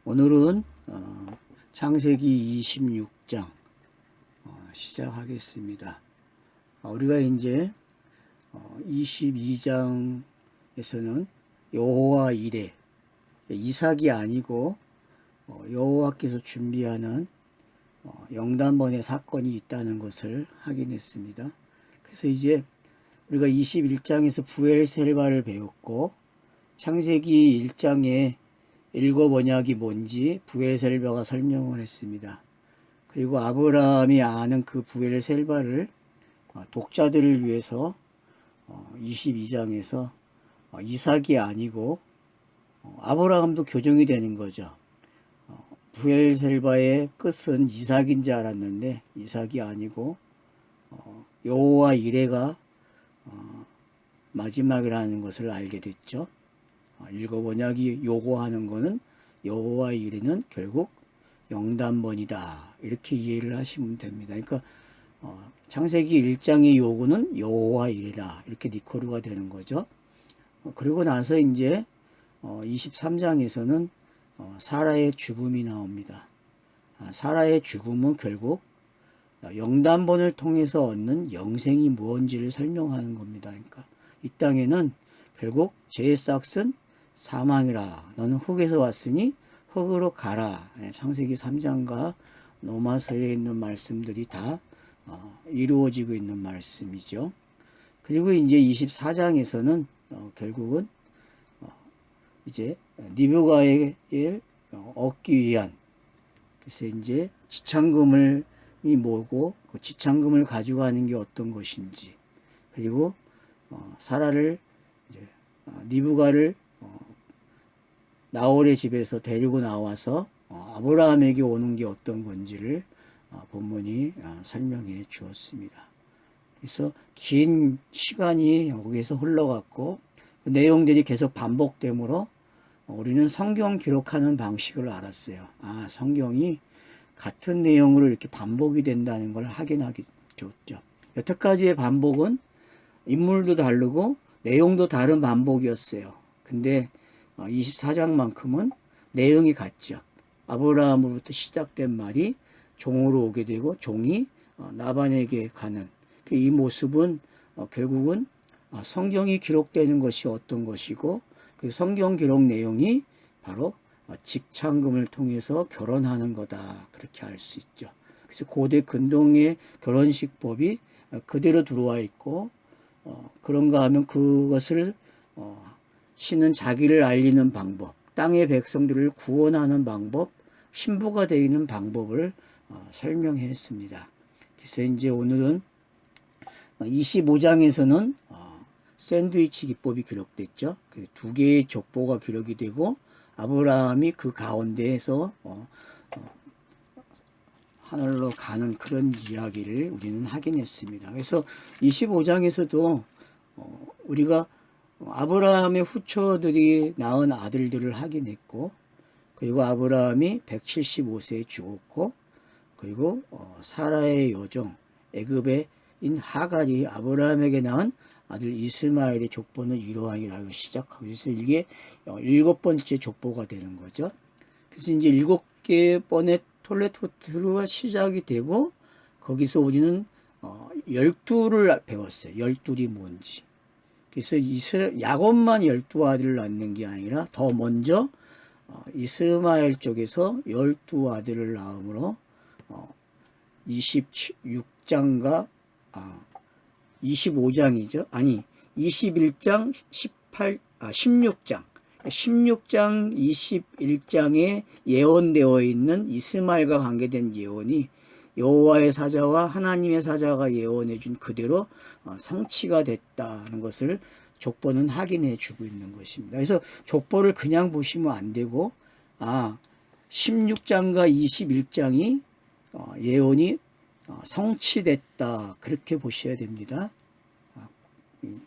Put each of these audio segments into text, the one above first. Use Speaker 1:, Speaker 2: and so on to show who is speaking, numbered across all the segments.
Speaker 1: 오늘은 창세기 26장 시작하겠습니다. 우리가 이제 22장에서는 여호와 이레, 이삭이 아니고 여호와께서 준비하는 영단번의 사건이 있다는 것을 확인했습니다. 그래서 이제 우리가 21장에서 부엘셀바를 배웠고, 창세기 1장에 일곱 언약이 뭔지 부엘셀바가 설명을 했습니다. 그리고 아브라함이 아는 그 부엘셀바를 독자들을 위해서 22장에서 이삭이 아니고 아브라함도 교정이 되는 거죠. 부엘셀바의 끝은 이삭인 줄 알았는데 이삭이 아니고 여호와 이레가 마지막이라는 것을 알게 됐죠. 일곱 언약이 요구하는 것은 여호와 이레는 결국 영단번이다, 이렇게 이해를 하시면 됩니다. 그러니까 창세기 1장의 요구는 여호와 이레다, 이렇게 니코르가 되는 거죠. 그리고 나서 이제 23장에서는 사라의 죽음이 나옵니다. 사라의 죽음은 결국 영단번을 통해서 얻는 영생이 무엇인지를 설명하는 겁니다. 그러니까 이 땅에는 결국 죄의 싹은 사망이라, 너는 흙에서 왔으니 흙으로 가라. 창세기 3장과 로마서에 있는 말씀들이 다 이루어지고 있는 말씀이죠. 그리고 이제 24장에서는 결국은 이제 리브가를 얻기 위한, 그래서 이제 지창금을 모으고 그 지창금을 가져가는 게 어떤 것인지, 그리고 사라를 이제 리브가를 나홀의 집에서 데리고 나와서 아브라함에게 오는 게 어떤 건지를 본문이 설명해 주었습니다. 그래서 긴 시간이 여기서 흘러갔고 그 내용들이 계속 반복되므로 우리는 성경 기록하는 방식을 알았어요. 성경이 같은 내용으로 이렇게 반복이 된다는 걸 확인하기 좋죠. 여태까지의 반복은 인물도 다르고 내용도 다른 반복이었어요. 근데 24장만큼은 내용이 같죠. 아브라함으로부터 시작된 말이 종으로 오게 되고 종이 나반에게 가는 이 모습은 결국은 성경이 기록되는 것이 어떤 것이고, 그 성경 기록 내용이 바로 직창금을 통해서 결혼하는 거다, 그렇게 알 수 있죠. 그래서 고대 근동의 결혼식법이 그대로 들어와 있고, 그런가 하면 그것을 신은 자기를 알리는 방법, 땅의 백성들을 구원하는 방법, 신부가 되는 방법을 설명했습니다. 그래서 이제 오늘은 25장에서는 샌드위치 기법이 기록됐죠. 그 두 개의 족보가 기록이 되고 아브라함이 그 가운데에서 하늘로 가는 그런 이야기를 우리는 확인했습니다. 그래서 25장에서도 우리가 아브라함의 후처들이 낳은 아들들을 확인했고, 그리고 아브라함이 175세에 죽었고, 그리고 사라의 여종 애굽의 하갈이 아브라함에게 낳은 아들 이스마엘의 족보는 이러하니라고 시작하고, 그래서 이게 7번째 족보가 되는 거죠. 그래서 이제 7번의 톨레토트가 시작이 되고, 거기서 우리는 12를 배웠어요. 12이 뭔지. 그래서 야곱만 12아들을 낳는 게 아니라 더 먼저 이스마엘 쪽에서 12아들을 낳음으로 26장과 25장이죠. 아니 21장 16장 21장에 예언되어 있는 이스마엘과 관계된 예언이 여호와의 사자와 하나님의 사자가 예언해 준 그대로 성취가 됐다는 것을 족보는 확인해 주고 있는 것입니다. 그래서 족보를 그냥 보시면 안 되고 16장과 21장이 예언이 성취됐다, 그렇게 보셔야 됩니다.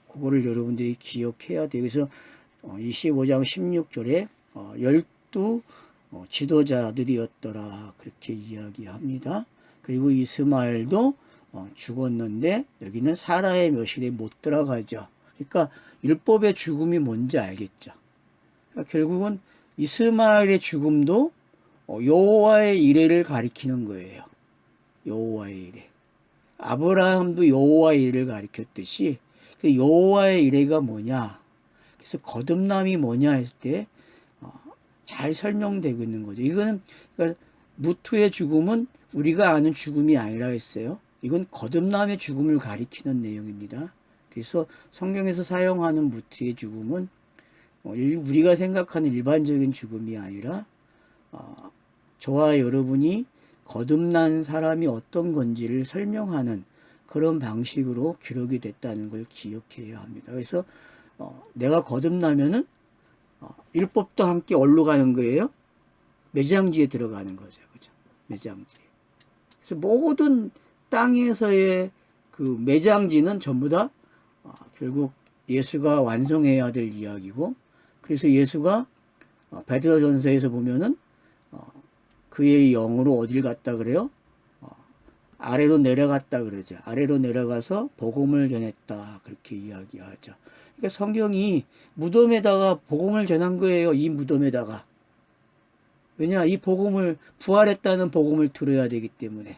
Speaker 1: 그거를 여러분들이 기억해야 돼요. 그래서 25장 16절에 12 지도자들이었더라, 그렇게 이야기합니다. 그리고 이스마엘도 죽었는데 여기는 사라의 묘실에 못 들어가죠. 그러니까 율법의 죽음이 뭔지 알겠죠. 그러니까 결국은 이스마엘의 죽음도 여호와의 이레를 가리키는 거예요. 여호와의 이레. 아브라함도 여호와의 이레를 가리켰듯이 그 여호와의 이레가 뭐냐? 그래서 거듭남이 뭐냐 했을 때 잘 설명되고 있는 거죠. 이거는 그러니까 무투의 죽음은 우리가 아는 죽음이 아니라 했어요. 이건 거듭남의 죽음을 가리키는 내용입니다. 그래서 성경에서 사용하는 무투의 죽음은 우리가 생각하는 일반적인 죽음이 아니라 저와 여러분이 거듭난 사람이 어떤 건지를 설명하는 그런 방식으로 기록이 됐다는 걸 기억해야 합니다. 그래서 내가 거듭나면은 율법도 함께 어디로 가는 거예요? 매장지에 들어가는 거죠. 그죠? 매장지에. 그래서 모든 땅에서의 그 매장지는 전부 다 결국 예수가 완성해야 될 이야기고, 그래서 예수가 베드로전서에서 보면은 그의 영으로 어딜 갔다 그래요? 아래로 내려갔다 그러죠. 아래로 내려가서 복음을 전했다 그렇게 이야기하죠. 그러니까 성경이 무덤에다가 복음을 전한 거예요. 이 무덤에다가. 왜냐, 이 복음을 부활했다는 복음을 들어야 되기 때문에.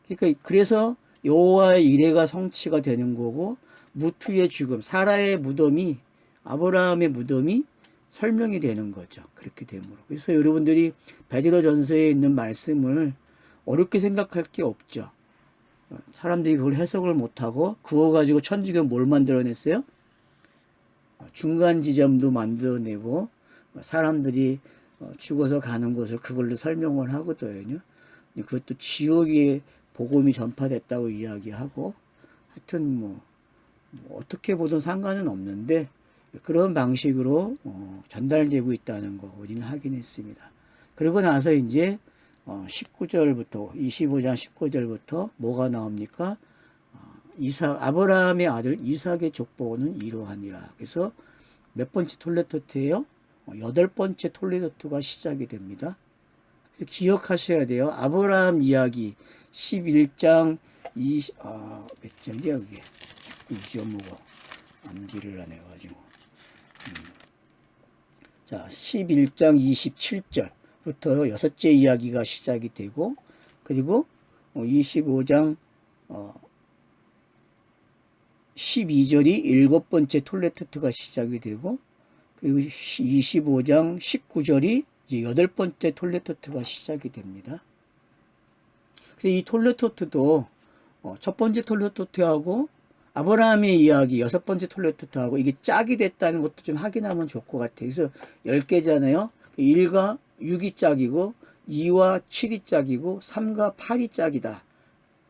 Speaker 1: 그러니까 그래서 여호와의 이레가 성취가 되는 거고, 무투의 죽음, 사라의 무덤이, 아브라함의 무덤이 설명이 되는 거죠. 그렇게 되므로. 그래서 여러분들이 베드로전서에 있는 말씀을 어렵게 생각할 게 없죠. 사람들이 그걸 해석을 못하고 그거 가지고 천주교 뭘 만들어냈어요? 중간 지점도 만들어내고 사람들이 죽어서 가는 곳을 그걸로 설명을 하거든요. 그것도 지옥에 복음이 전파됐다고 이야기하고, 하여튼 뭐 어떻게 보든 상관은 없는데 그런 방식으로 전달되고 있다는 거 우리는 확인했습니다. 그러고 나서 이제 19절부터 25장 19절부터 뭐가 나옵니까? 아브라함의 아들 이삭의 족보는 이러하니라. 그래서 몇 번째 톨레토트예요? 8번째 톨레토트가 시작이 됩니다. 그래서 기억하셔야 돼요. 아브라함 이야기 11장 몇 장이야 그게? 자꾸 잊어먹어. 암기를 안 해가지고. 자, 11장 27절부터 여섯째 이야기가 시작이 되고, 그리고 25장 12절이 일곱 번째 톨레토트가 시작이 되고, 그리고 25장 19절이 이제 여덟 번째 톨레토트가 시작이 됩니다. 그래서 이 톨레토트도 첫 번째 톨레토트하고 아브라함의 이야기 여섯 번째 톨레토트하고 이게 짝이 됐다는 것도 좀 확인하면 좋을 것 같아요. 그래서 10개잖아요. 1과 6이 짝이고 2와 7이 짝이고 3과 8이 짝이다.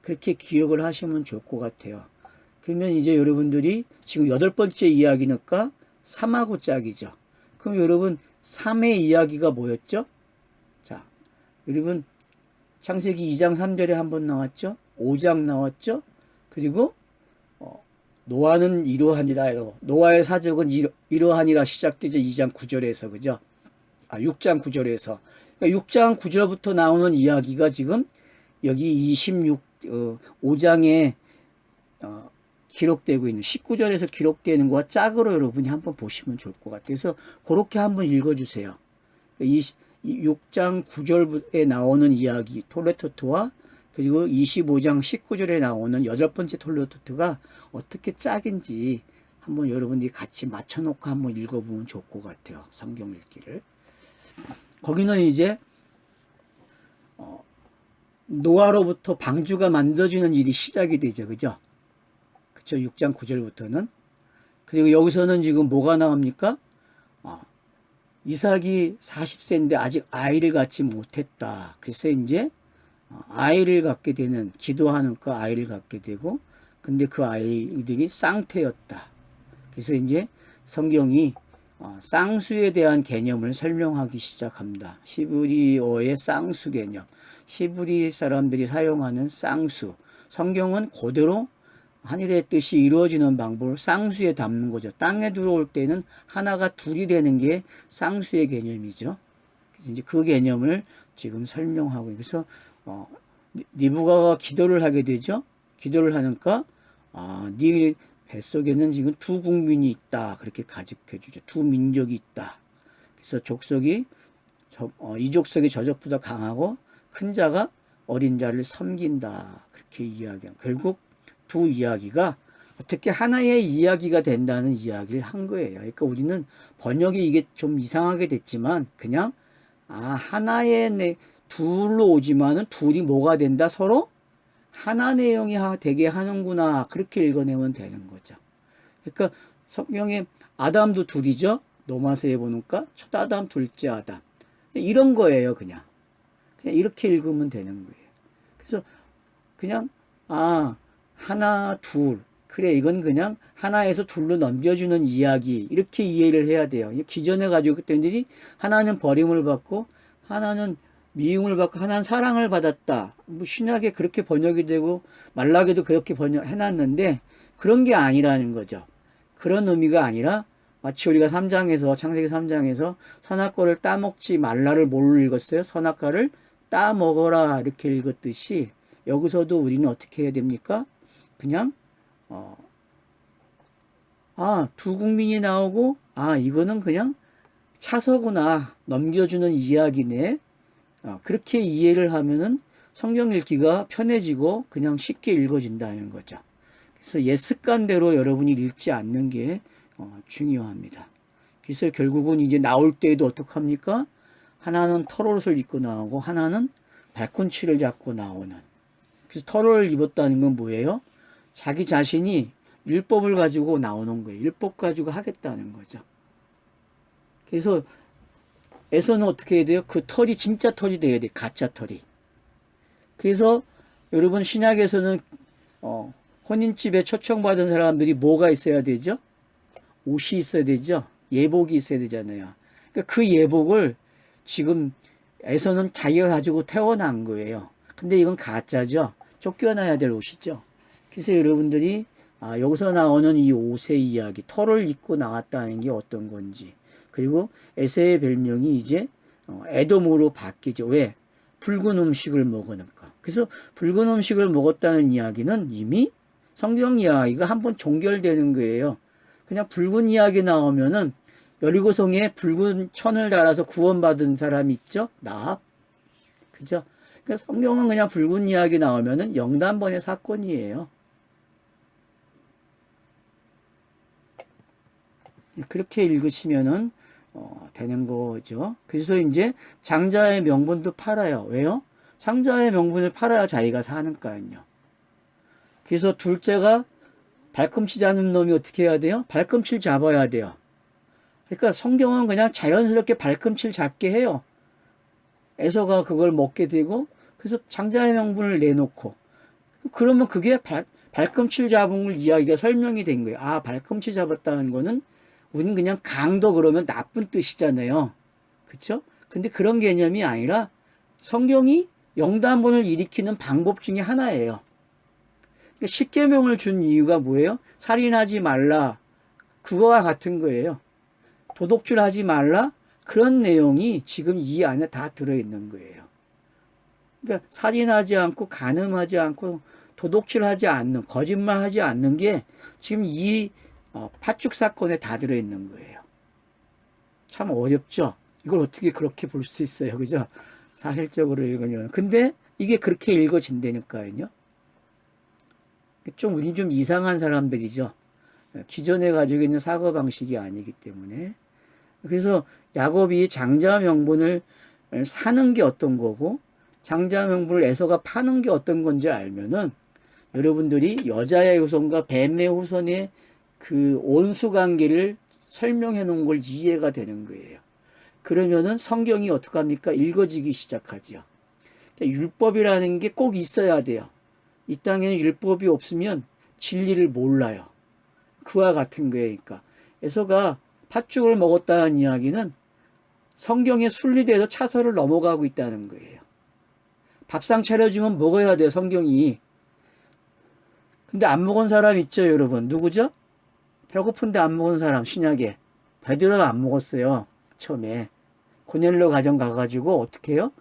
Speaker 1: 그렇게 기억을 하시면 좋을 것 같아요. 그러면 이제 여러분들이 지금 여덟 번째 이야기니까 3하고 짝이죠. 그럼 여러분 3의 이야기가 뭐였죠? 자, 여러분 창세기 2장 3절에 한번 나왔죠? 5장 나왔죠? 그리고 노아는 이러하니라. 노아의 사적은 이러하니라 시작되죠. 2장 9절에서. 그죠? 6장 9절에서. 그러니까 6장 9절부터 나오는 이야기가 지금 여기 5장에 기록되고 있는 19절에서 기록되는 거와 짝으로 여러분이 한번 보시면 좋을 것 같아요. 그래서 그렇게 한번 읽어주세요. 6장 9절에 나오는 이야기 톨레토트와 그리고 25장 19절에 나오는 여덟 번째 톨레토트가 어떻게 짝인지 한번 여러분들이 같이 맞춰놓고 한번 읽어보면 좋을 것 같아요. 성경 읽기를. 거기는 이제 노아로부터 방주가 만들어지는 일이 시작이 되죠. 그죠? 그쵸? 6장 9절부터는. 그리고 여기서는 지금 뭐가 나옵니까? 이삭이 40세인데 아직 아이를 갖지 못했다. 그래서 이제 아이를 갖게 되는, 기도하니까 아이를 갖게 되고, 근데 그 아이들이 쌍태였다. 그래서 이제 성경이 쌍수에 대한 개념을 설명하기 시작합니다. 히브리어의 쌍수 개념, 히브리 사람들이 사용하는 쌍수. 성경은 그대로 하늘의 뜻이 이루어지는 방법을 쌍수에 담는 거죠. 땅에 들어올 때는 하나가 둘이 되는 게 쌍수의 개념이죠. 이제 그 개념을 지금 설명하고, 그래서 리브가가 기도를 하게 되죠. 기도를 하니까 네 뱃속에는 지금 두 국민이 있다. 그렇게 가직해 주죠. 두 민족이 있다. 그래서 족속이 이족석이 저족보다 강하고 큰 자가 어린 자를 섬긴다. 그렇게 이야기한. 결국 두 이야기가 어떻게 하나의 이야기가 된다는 이야기를 한 거예요. 그러니까 우리는 번역이 이게 좀 이상하게 됐지만 그냥 하나의 둘로 오지만은 둘이 뭐가 된다? 서로 하나 내용이 되게 하는구나. 그렇게 읽어내면 되는 거죠. 그러니까 성경에 아담도 둘이죠. 노마서에 보니까 첫 아담, 둘째 아담. 이런 거예요, 그냥 이렇게 읽으면 되는 거예요. 그래서 그냥 하나, 둘. 그래, 이건 그냥 하나에서 둘로 넘겨주는 이야기. 이렇게 이해를 해야 돼요. 기존에 가지고 있던 일이 하나는 버림을 받고 하나는 미움을 받고 하나는 사랑을 받았다. 뭐 신약에 그렇게 번역이 되고 말라기도 그렇게 번역해놨는데 그런 게 아니라는 거죠. 그런 의미가 아니라 마치 우리가 3장에서 창세기 3장에서 선악과를 따먹지 말라를 뭘로 읽었어요? 선악과를 따먹어라 이렇게 읽었듯이 여기서도 우리는 어떻게 해야 됩니까? 그냥 두 국민이 나오고 이거는 그냥 차서구나 넘겨주는 이야기네. 그렇게 이해를 하면은 성경 읽기가 편해지고 그냥 쉽게 읽어진다는 거죠. 그래서 옛 습관대로 여러분이 읽지 않는 게 중요합니다. 그래서 결국은 이제 나올 때에도 어떡합니까? 하나는 털옷을 입고 나오고 하나는 발꿈치를 잡고 나오는. 그래서 털옷을 입었다는 건 뭐예요? 자기 자신이 율법을 가지고 나오는 거예요. 율법 가지고 하겠다는 거죠. 그래서 에서는 어떻게 해야 돼요? 그 털이 진짜 털이 돼야 돼. 가짜 털이. 그래서 여러분 신약에서는 혼인집에 초청받은 사람들이 뭐가 있어야 되죠? 옷이 있어야 되죠. 예복이 있어야 되잖아요. 그러니까 그 예복을 지금 에서는 자기가 가지고 태어난 거예요. 근데 이건 가짜죠. 쫓겨나야 될 옷이죠. 그래서 여러분들이 여기서 나오는 이 옷의 이야기, 털을 입고 나왔다는 게 어떤 건지, 그리고 에서의 별명이 이제 에돔으로 바뀌죠. 왜? 붉은 음식을 먹으니까. 그래서 붉은 음식을 먹었다는 이야기는 이미 성경 이야기가 한번 종결되는 거예요. 그냥 붉은 이야기 나오면은 여리고성에 붉은 천을 달아서 구원받은 사람이 있죠? 나합. 그죠? 그러니까 성경은 그냥 붉은 이야기 나오면은 영단번의 사건이에요. 그렇게 읽으시면은 되는 거죠. 그래서 이제 장자의 명분도 팔아요. 왜요? 장자의 명분을 팔아야 자기가 사니까요. 그래서 둘째가 발꿈치 잡는 놈이 어떻게 해야 돼요? 발꿈치를 잡아야 돼요. 그러니까 성경은 그냥 자연스럽게 발꿈치를 잡게 해요. 에서가 그걸 먹게 되고, 그래서 장자의 명분을 내놓고, 그러면 그게 발꿈치를 잡은 걸 이야기가 설명이 된 거예요. 발꿈치 잡았다는 거는 우리는 그냥 강도 그러면 나쁜 뜻이잖아요. 그쵸? 근데 그런 개념이 아니라 성경이 영단본을 일으키는 방법 중에 하나예요. 그러니까 십계명을 준 이유가 뭐예요? 살인하지 말라. 그거와 같은 거예요. 도둑질하지 말라. 그런 내용이 지금 이 안에 다 들어있는 거예요. 그러니까 살인하지 않고 간음하지 않고 도둑질하지 않는, 거짓말하지 않는 게 지금 이 팥죽 사건에 다 들어있는 거예요. 참 어렵죠? 이걸 어떻게 그렇게 볼 수 있어요? 그죠? 사실적으로 읽으면. 근데 이게 그렇게 읽어진다니까요. 우리 좀 이상한 사람들이죠. 기존에 가지고 있는 사고방식이 아니기 때문에. 그래서 야곱이 장자 명분을 사는 게 어떤 거고, 장자 명분을 에서가 파는 게 어떤 건지 알면은, 여러분들이 여자의 후손과 뱀의 후손의 그 온수 관계를 설명해 놓은 걸 이해가 되는 거예요. 그러면은 성경이 어떡합니까? 읽어지기 시작하죠. 그러니까 율법이라는 게 꼭 있어야 돼요. 이 땅에는 율법이 없으면 진리를 몰라요. 그와 같은 거예요. 그러니까 에서가 팥죽을 먹었다는 이야기는 성경에 순리대로 차서를 넘어가고 있다는 거예요. 밥상 차려주면 먹어야 돼요. 성경이. 근데 안 먹은 사람 있죠, 여러분? 누구죠? 배고픈데 안 먹은 사람, 신약에. 베드로가 안 먹었어요. 처음에. 고넬료 가정 가가지고 어떻게 해요?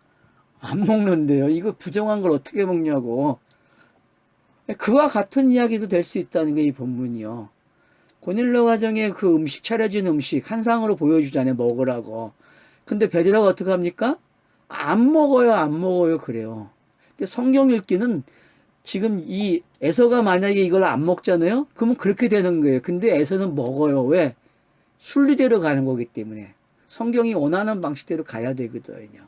Speaker 1: 안 먹는데요. 이거 부정한 걸 어떻게 먹냐고. 그와 같은 이야기도 될 수 있다는 게 이 본문이요. 고넬료 가정에 그 음식, 차려진 음식 한 상으로 보여주잖아요. 먹으라고. 근데 베드로가 어떻게 합니까? 안 먹어요, 안 먹어요, 그래요. 근데 성경 읽기는 지금 이 에서가 만약에 이걸 안 먹잖아요? 그러면 그렇게 되는 거예요. 근데 에서는 먹어요. 왜? 순리대로 가는 거기 때문에. 성경이 원하는 방식대로 가야 되거든요.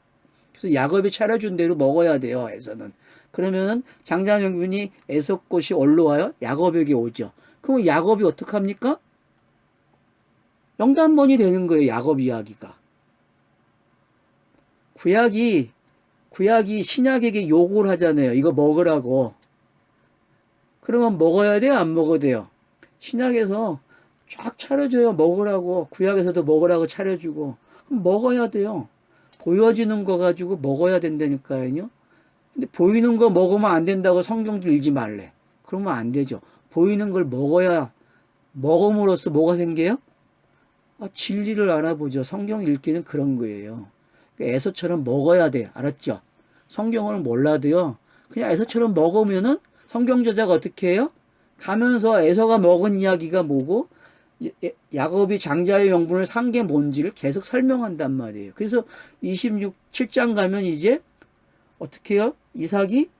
Speaker 1: 그래서 야곱이 차려준 대로 먹어야 돼요, 에서는. 그러면은 장자명분이 에서 것이 어디로 와요? 야곱에게 오죠. 그럼 야곱이 어떡합니까? 영단번이 되는 거예요, 야곱 이야기가. 구약이 신약에게 요구를 하잖아요. 이거 먹으라고. 그러면 먹어야 돼요? 안 먹어야 돼요? 신약에서 쫙 차려줘요. 먹으라고. 구약에서도 먹으라고 차려주고. 그럼 먹어야 돼요. 보여지는 거 가지고 먹어야 된다니까요. 근데 보이는 거 먹으면 안 된다고 성경도 읽지 말래. 그러면 안 되죠. 보이는 걸 먹어야, 먹음으로써 뭐가 생겨요? 진리를 알아보죠. 성경 읽기는 그런 거예요. 에서처럼 먹어야 돼. 알았죠? 성경을 몰라도요. 그냥 에서처럼 먹으면은 성경 저자가 어떻게 해요? 가면서 에서가 먹은 이야기가 뭐고 야곱이 장자의 명분을 산 게 뭔지를 계속 설명한단 말이에요. 그래서 7장 가면 이제 어떻게 해요? 이삭이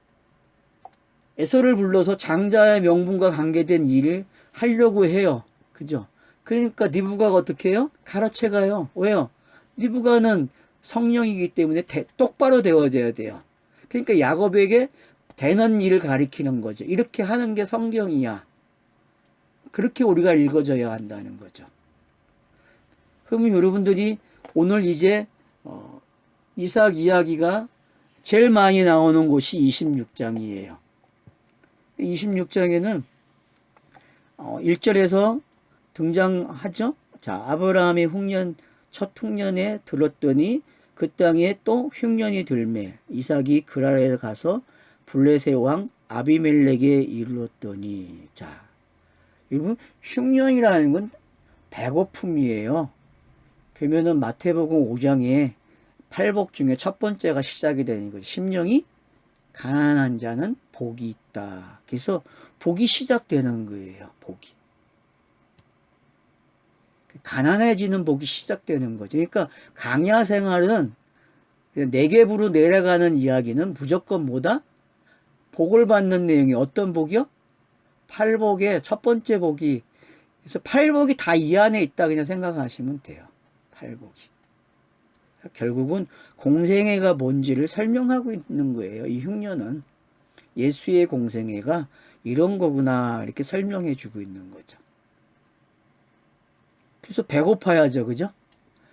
Speaker 1: 에서를 불러서 장자의 명분과 관계된 일을 하려고 해요. 그죠? 그러니까 리브가가 어떻게 해요? 가르쳐 가요. 왜요? 리브가는 성령이기 때문에 똑바로 되어져야 돼요. 그러니까 야곱에게 되는 일을 가리키는 거죠. 이렇게 하는 게 성경이야. 그렇게 우리가 읽어줘야 한다는 거죠. 그러면 여러분들이 오늘 이제 이삭 이야기가 제일 많이 나오는 곳이 26장이에요. 26장에는 1절에서 등장하죠. 자, 아브라함이 첫 흉년에 들었더니 그 땅에 또 흉년이 들매 이삭이 그랄에 가서 블레셋 왕 아비멜렉에 이르렀더니. 자, 여러분 흉년이라는 건 배고픔이에요. 그러면은 마태복음 5장에 팔복 중에 첫 번째가 시작이 되는 거죠. 심령이 가난한 자는 복이 있다. 그래서 복이 시작되는 거예요. 복이. 가난해지는 복이 시작되는 거죠. 그러니까 강야 생활은 내geb으로 내려가는 이야기는 무조건 뭐다? 복을 받는 내용이 어떤 복이요? 팔복의 첫 번째 복이. 그래서 팔복이 다 이 안에 있다 그냥 생각하시면 돼요. 팔복이. 결국은 공생애가 뭔지를 설명하고 있는 거예요. 이 흉년은 예수의 공생애가 이런 거구나 이렇게 설명해 주고 있는 거죠. 그래서 배고파야죠. 그죠?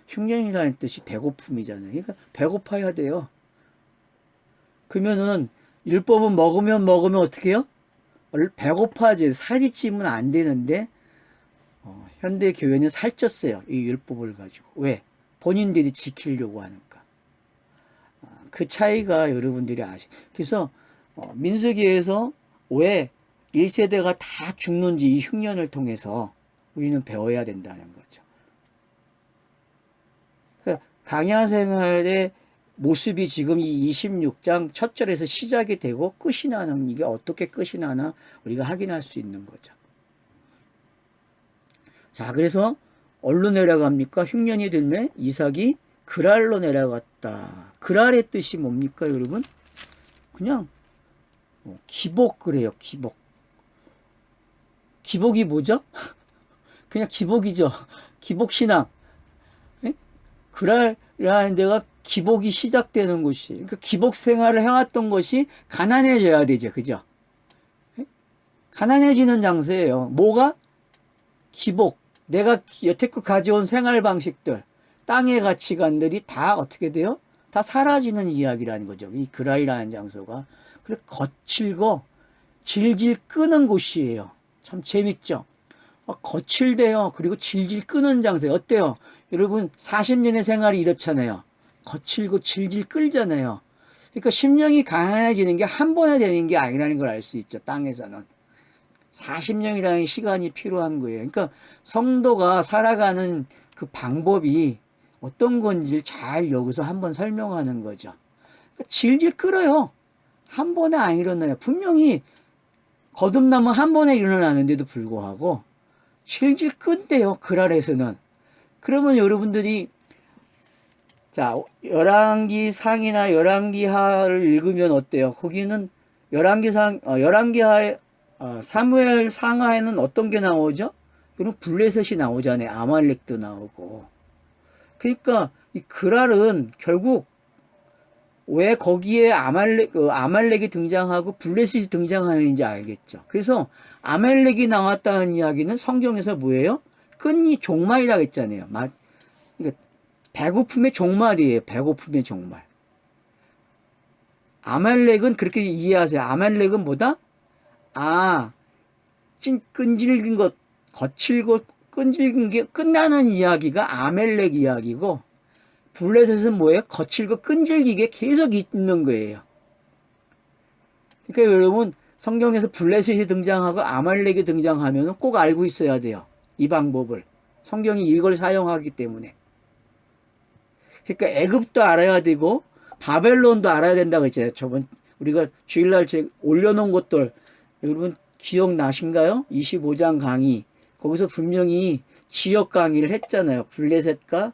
Speaker 1: 흉년이라는 뜻이 배고픔이잖아요. 그러니까 배고파야 돼요. 그러면은 율법은 먹으면 어떻게 해요? 배고파지. 살이 찌면 안 되는데 현대 교회는 살쪘어요. 이 율법을 가지고. 왜? 본인들이 지키려고 하니까. 그 차이가 여러분들이 그래서 민수기에서 왜 1세대가 다 죽는지 이 흉년을 통해서 우리는 배워야 된다는 거죠. 그러니까 강야 생활의 모습이 지금 이 26장 첫 절에서 시작이 되고 끝이 나는, 이게 어떻게 끝이 나나 우리가 확인할 수 있는 거죠. 자, 그래서 어디로 내려갑니까? 흉년이 들매 이삭이 그랄로 내려갔다. 그랄의 뜻이 뭡니까, 여러분? 그냥 기복 그래요. 기복. 기복이 뭐죠? 그냥 기복이죠. 기복신앙. 그랄이라는 데가 기복이 시작되는 곳이. 그러니까 기복 생활을 해왔던 것이 가난해져야 되죠. 그죠? 가난해지는 장소예요. 뭐가? 기복. 내가 여태껏 가져온 생활 방식들, 땅의 가치관들이 다 어떻게 돼요? 다 사라지는 이야기라는 거죠. 이 그랄이라는 장소가. 그리고 거칠고 질질 끄는 곳이에요. 참 재밌죠? 거칠대요. 그리고 질질 끄는 장소예요. 어때요? 여러분 40년의 생활이 이렇잖아요. 거칠고 질질 끌잖아요. 그러니까 심령이 가난해지는 게 한 번에 되는 게 아니라는 걸 알 수 있죠. 땅에서는. 40년이라는 시간이 필요한 거예요. 그러니까 성도가 살아가는 그 방법이 어떤 건지를 잘 여기서 한번 설명하는 거죠. 그러니까 질질 끌어요. 한 번에 안 일어나요. 분명히 거듭나면 한 번에 일어나는데도 불구하고 질질 끈대요. 그랄에서는. 그러면 여러분들이 자, 열왕기 상이나 열왕기 하를 읽으면 어때요? 거기는 열왕기 상, 열왕기 하에, 사무엘 상하에는 어떤 게 나오죠? 이런 블레셋이 나오잖아요. 아말렉도 나오고. 그러니까 이 그랄은 결국 왜 거기에 아말렉이 등장하고 블레셋이 등장하는지 알겠죠. 그래서 아말렉이 나왔다는 이야기는 성경에서 뭐예요? 끈이 종말이라고 했잖아요. 그러니까 배고픔의 종말이에요. 배고픔의 종말. 아말렉은 그렇게 이해하세요. 아말렉은 뭐다? 끈질긴 것, 거칠고 끈질긴 게 끝나는 이야기가 아말렉 이야기고, 블레셋은 뭐예요? 거칠고 끈질기게 계속 있는 거예요. 그러니까 여러분, 성경에서 블레셋이 등장하고 아말렉이 등장하면 꼭 알고 있어야 돼요. 이 방법을. 성경이 이걸 사용하기 때문에. 그러니까 애굽도 알아야 되고 바벨론도 알아야 된다고 했잖아요. 저번 우리가 주일날 올려놓은 것들 여러분 기억나신가요? 25장 강의. 거기서 분명히 지역 강의를 했잖아요. 블레셋과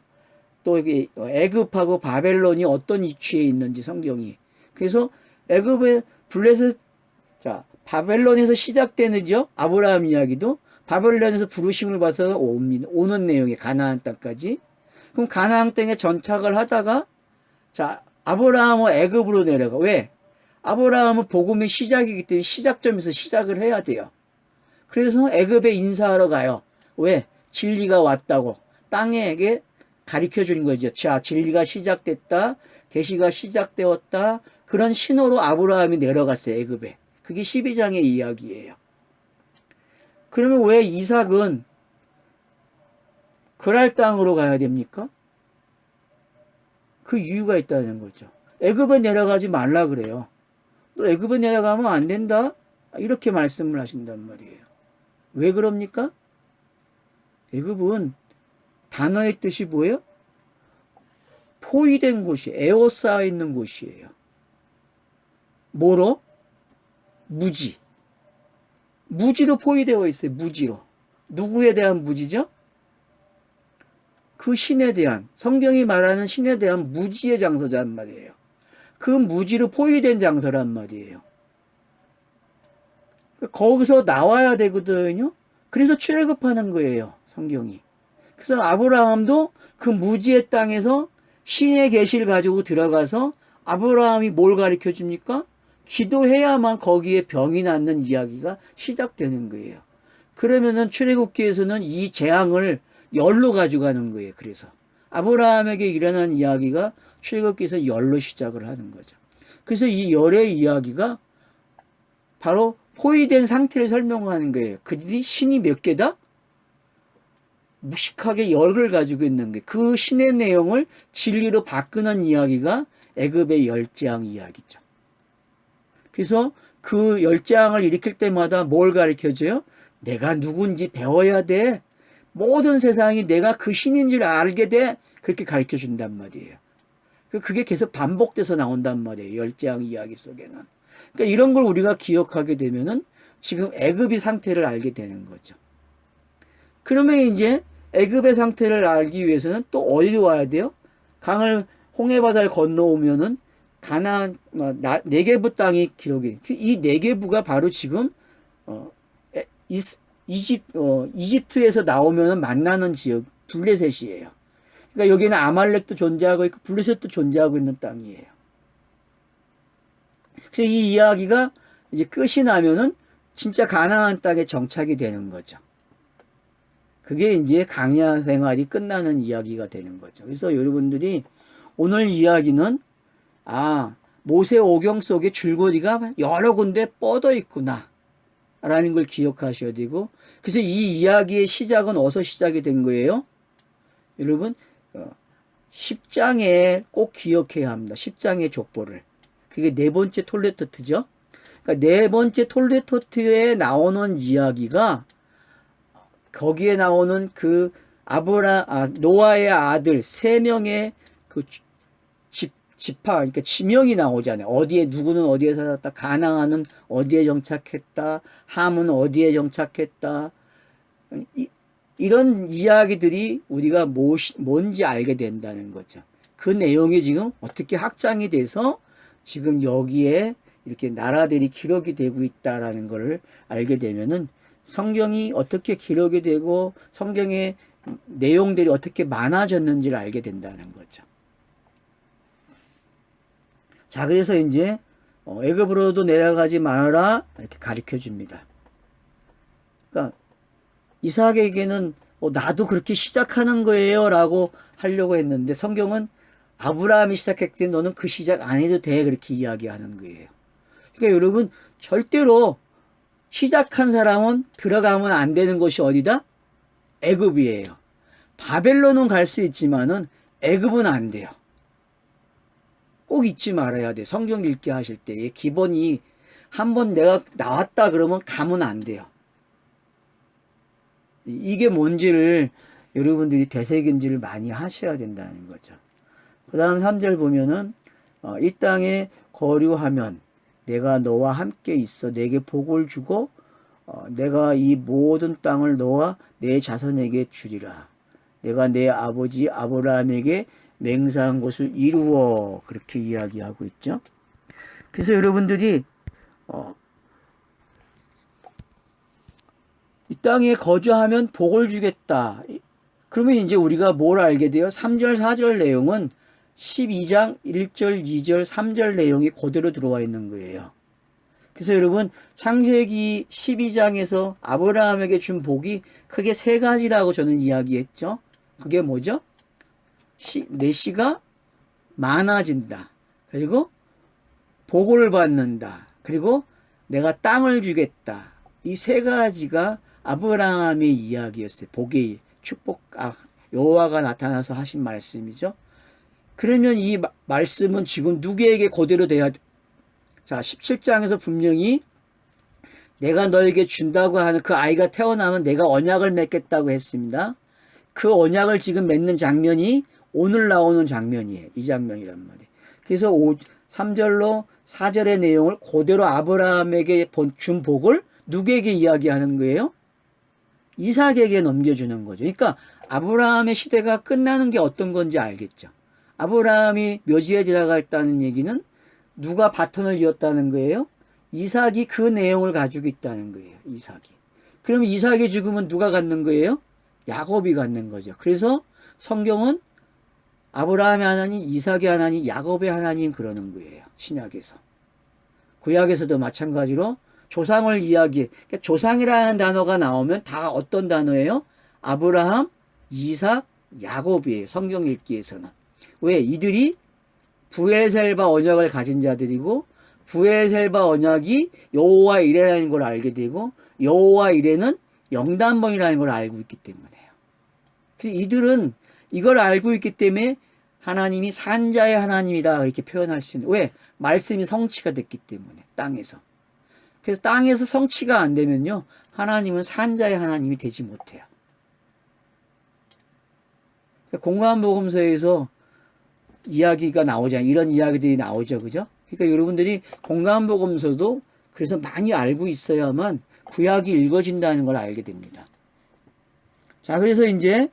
Speaker 1: 또 애굽하고 바벨론이 어떤 위치에 있는지 성경이. 그래서 애굽의 블레셋, 자, 바벨론에서 시작되는죠. 아브라함 이야기도 바벨론에서 부르심을 받아서 오는 내용이 가나안 땅까지. 그럼 가나안 땅에 정착을 하다가 자, 아브라함은 애굽으로 내려가. 왜? 아브라함은 복음의 시작이기 때문에 시작점에서 시작을 해야 돼요. 그래서 애굽에 인사하러 가요. 왜? 진리가 왔다고. 땅에게 가르쳐 주는 거죠. 자, 진리가 시작됐다. 계시가 시작되었다. 그런 신호로 아브라함이 내려갔어요. 애굽에. 그게 12장의 이야기예요. 그러면 왜 이삭은 그랄 땅으로 가야 됩니까? 그 이유가 있다는 거죠. 애굽에 내려가지 말라 그래요. 너 애굽에 내려가면 안 된다? 이렇게 말씀을 하신단 말이에요. 왜 그럽니까? 애굽은 단어의 뜻이 뭐예요? 포위된 곳이, 에워싸여 있는 곳이에요. 뭐로? 무지. 무지로 포위되어 있어요. 무지로. 누구에 대한 무지죠? 그 신에 대한, 성경이 말하는 신에 대한 무지의 장소란 말이에요. 그 무지로 포위된 장소란 말이에요. 거기서 나와야 되거든요. 그래서 출애굽하는 거예요. 성경이. 그래서 아브라함도 그 무지의 땅에서 신의 계시를 가지고 들어가서 아브라함이 뭘 가르쳐 줍니까? 기도해야만 거기에 병이 낫는 이야기가 시작되는 거예요. 그러면은 출애굽기에서는 이 재앙을 열로 가져가는 거예요. 그래서 아브라함에게 일어난 이야기가 출애굽기에서 열로 시작을 하는 거죠. 그래서 이 열의 이야기가 바로 포위된 상태를 설명하는 거예요. 그들이 신이 몇 개다? 무식하게 열을 가지고 있는 게 그 신의 내용을 진리로 바꾸는 이야기가 애굽의 열재앙 이야기죠. 그래서 그 열재앙을 일으킬 때마다 뭘 가르쳐줘요? 내가 누군지 배워야 돼. 모든 세상이 내가 그 신인 줄 알게 돼. 그렇게 가르쳐 준단 말이에요. 그게 계속 반복돼서 나온단 말이에요. 열재앙 이야기 속에는. 그러니까 이런 걸 우리가 기억하게 되면은 지금 애굽의 상태를 알게 되는 거죠. 그러면 이제 애굽의 상태를 알기 위해서는 또 어디로 와야 돼요? 홍해바다를 건너오면은 가나안 네게부 땅이 기록이. 이 네게부가 바로 지금 이집트에서 나오면은 만나는 지역 블레셋이에요. 그러니까 여기는 아말렉도 존재하고 있고 블레셋도 존재하고 있는 땅이에요. 그래서 이 이야기가 이제 끝이 나면은 진짜 가나안 땅에 정착이 되는 거죠. 그게 이제 광야 생활이 끝나는 이야기가 되는 거죠. 그래서 여러분들이 오늘 이야기는 모세 오경 속에 줄거리가 여러 군데 뻗어 있구나 라는 걸 기억하셔야 되고, 그래서 이 이야기의 시작은 어디서 시작이 된 거예요? 여러분 10장에 꼭 기억해야 합니다. 10장의 족보를. 그게 네 번째 톨레토트죠. 그러니까 네 번째 톨레토트에 나오는 이야기가 거기에 나오는 그 노아의 아들 3명의 그 지파, 그러니까 지명이 나오잖아요. 누구는 어디에 살았다, 가나안은 어디에 정착했다, 함은 어디에 정착했다. 이런 이야기들이 우리가 뭔지 알게 된다는 거죠. 그 그 내용이 지금 어떻게 확장이 돼서 지금 여기에 이렇게 나라들이 기록이 되고 있다라는 것을 알게 되면은 성경이 어떻게 기록이 되고 성경의 내용들이 어떻게 많아졌는지를 알게 된다는 거죠. 자, 그래서 이제 애굽으로도 내려가지 말아라 이렇게 가르쳐 줍니다. 그러니까 이삭에게는 나도 그렇게 시작하는 거예요 라고 하려고 했는데 성경은 아브라함이 시작했을 때 너는 그 시작 안 해도 돼 그렇게 이야기하는 거예요. 그러니까 여러분 절대로 시작한 사람은 들어가면 안 되는 곳이 어디다? 애굽이에요. 바벨론은 갈 수 있지만은 애굽은 안 돼요. 꼭 잊지 말아야 돼. 성경 읽기 하실 때 기본이 한번 내가 나왔다 그러면 가면 안 돼요. 이게 뭔지를 여러분들이 되새김질을 많이 하셔야 된다는 거죠. 그 다음 3절 보면은 이 땅에 거류하면 내가 너와 함께 있어 내게 복을 주고 내가 이 모든 땅을 너와 내 자손에게 주리라. 내가 내 아버지 아브라함에게 맹세한 것을 이루어 그렇게 이야기하고 있죠. 그래서 여러분들이 이 땅에 거주하면 복을 주겠다. 그러면 이제 우리가 뭘 알게 돼요? 3절 4절 내용은 12장 1절 2절 3절 내용이 그대로 들어와 있는 거예요. 그래서 여러분 창세기 12장에서 아브라함에게 준 복이 크게 세 가지라고 저는 이야기했죠. 그게 뭐죠? 내 씨가 많아진다. 그리고 복을 받는다. 그리고 내가 땅을 주겠다. 이 세 가지가 아브라함의 이야기였어요. 복의 축복, 여호와가 나타나서 하신 말씀이죠. 그러면 이 말씀은 지금 누구에게 그대로 돼야 돼? 자, 17장에서 분명히 내가 너에게 준다고 하는 그 아이가 태어나면 내가 언약을 맺겠다고 했습니다. 그 언약을 지금 맺는 장면이 오늘 나오는 장면이에요. 이 장면이란 말이에요. 그래서 3절로 4절의 내용을 그대로 아브라함에게 준 복을 누구에게 이야기하는 거예요? 이삭에게 넘겨주는 거죠. 그러니까 아브라함의 시대가 끝나는 게 어떤 건지 알겠죠. 아브라함이 묘지에 들어갔다는 얘기는 누가 바톤을 이었다는 거예요? 이삭이 그 내용을 가지고 있다는 거예요. 이삭이. 그러면 이삭이 죽으면 누가 갖는 거예요? 야곱이 갖는 거죠. 그래서 성경은 아브라함의 하나님, 이삭의 하나님, 야곱의 하나님 그러는 거예요. 신약에서. 구약에서도 마찬가지로 조상을 그러니까 조상이라는 단어가 나오면 다 어떤 단어예요? 아브라함, 이삭, 야곱이에요. 성경 읽기에서는. 왜? 이들이 브엘셀바 언약을 가진 자들이고 브엘셀바 언약이 여호와 이레라는 걸 알게 되고 여호와 이레는 영단번이라는 걸 알고 있기 때문에요. 그래서 이들은 이걸 알고 있기 때문에 하나님이 산자의 하나님이다 이렇게 표현할 수 있는. 왜? 말씀이 성취가 됐기 때문에 땅에서. 그래서 땅에서 성취가 안 되면요 하나님은 산자의 하나님이 되지 못해요. 공관복음서에서 이야기가 나오잖아요. 이런 이야기들이 나오죠. 그죠? 그러니까 여러분들이 공관복음서도 그래서 많이 알고 있어야만 구약이 읽어진다는 걸 알게 됩니다. 자, 그래서 이제